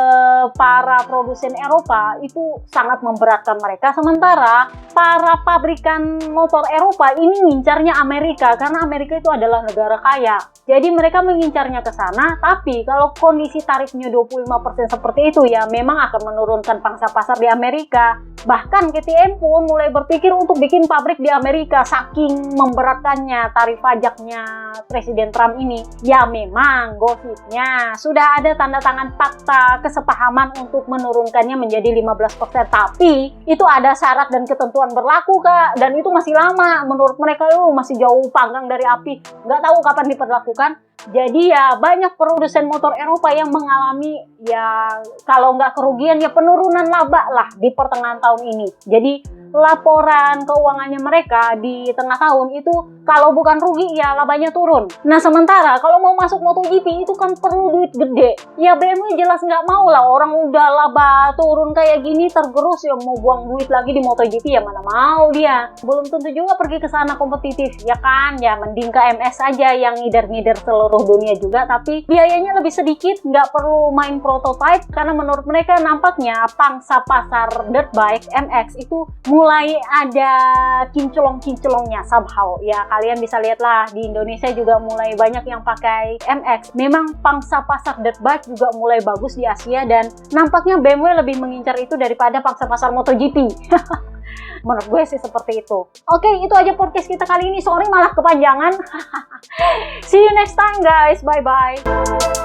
para produsen Eropa itu sangat memberatkan mereka. Sementara para pabrikan motor Eropa ini ngincarnya Amerika karena Amerika itu adalah negara kaya. Jadi mereka mengincarnya ke sana, tapi kalau kondisi tarifnya 25% seperti itu ya memang akan menurunkan pangsa pasar di Amerika. Bahkan KTM pun mulai berpikir untuk bikin pabrik di Amerika saking memberatkannya tarif pajaknya Presiden Trump ini. Ya memang gosipnya sudah ada tanda tangan fakta kesepahaman untuk menurunkannya menjadi 15%, tapi itu ada syarat dan ketentuan berlaku Kak, dan itu masih lama menurut mereka, masih jauh panggang dari api, nggak tahu kapan diperlakukan. Jadi ya banyak produsen motor Eropa yang mengalami ya kalau nggak kerugian ya penurunan laba lah di pertengahan tahun ini. Jadi laporan keuangannya mereka di tengah tahun itu kalau bukan rugi ya labanya turun. Nah sementara kalau mau masuk MotoGP itu kan perlu duit gede. Ya BMW jelas nggak mau lah, orang udah laba turun kayak gini tergerus ya mau buang duit lagi di MotoGP, ya mana mau dia. Belum tentu juga pergi ke sana kompetitif ya kan, ya mending ke MS aja yang ngider-ngider seluruh dunia juga, tapi biayanya lebih sedikit, nggak perlu main prototype karena menurut mereka nampaknya pangsa pasar dirt bike MX itu mulai ada kinclong-kinclongnya somehow ya, kalian bisa lihatlah di Indonesia juga mulai banyak yang pakai MX. Memang pangsa pasar dirt bike juga mulai bagus di Asia, dan nampaknya BMW lebih mengincar itu daripada pangsa pasar MotoGP. Menurut gue sih seperti itu. Oke, itu aja podcast kita kali ini. Sorry malah kepanjangan. See you next time guys. Bye-bye.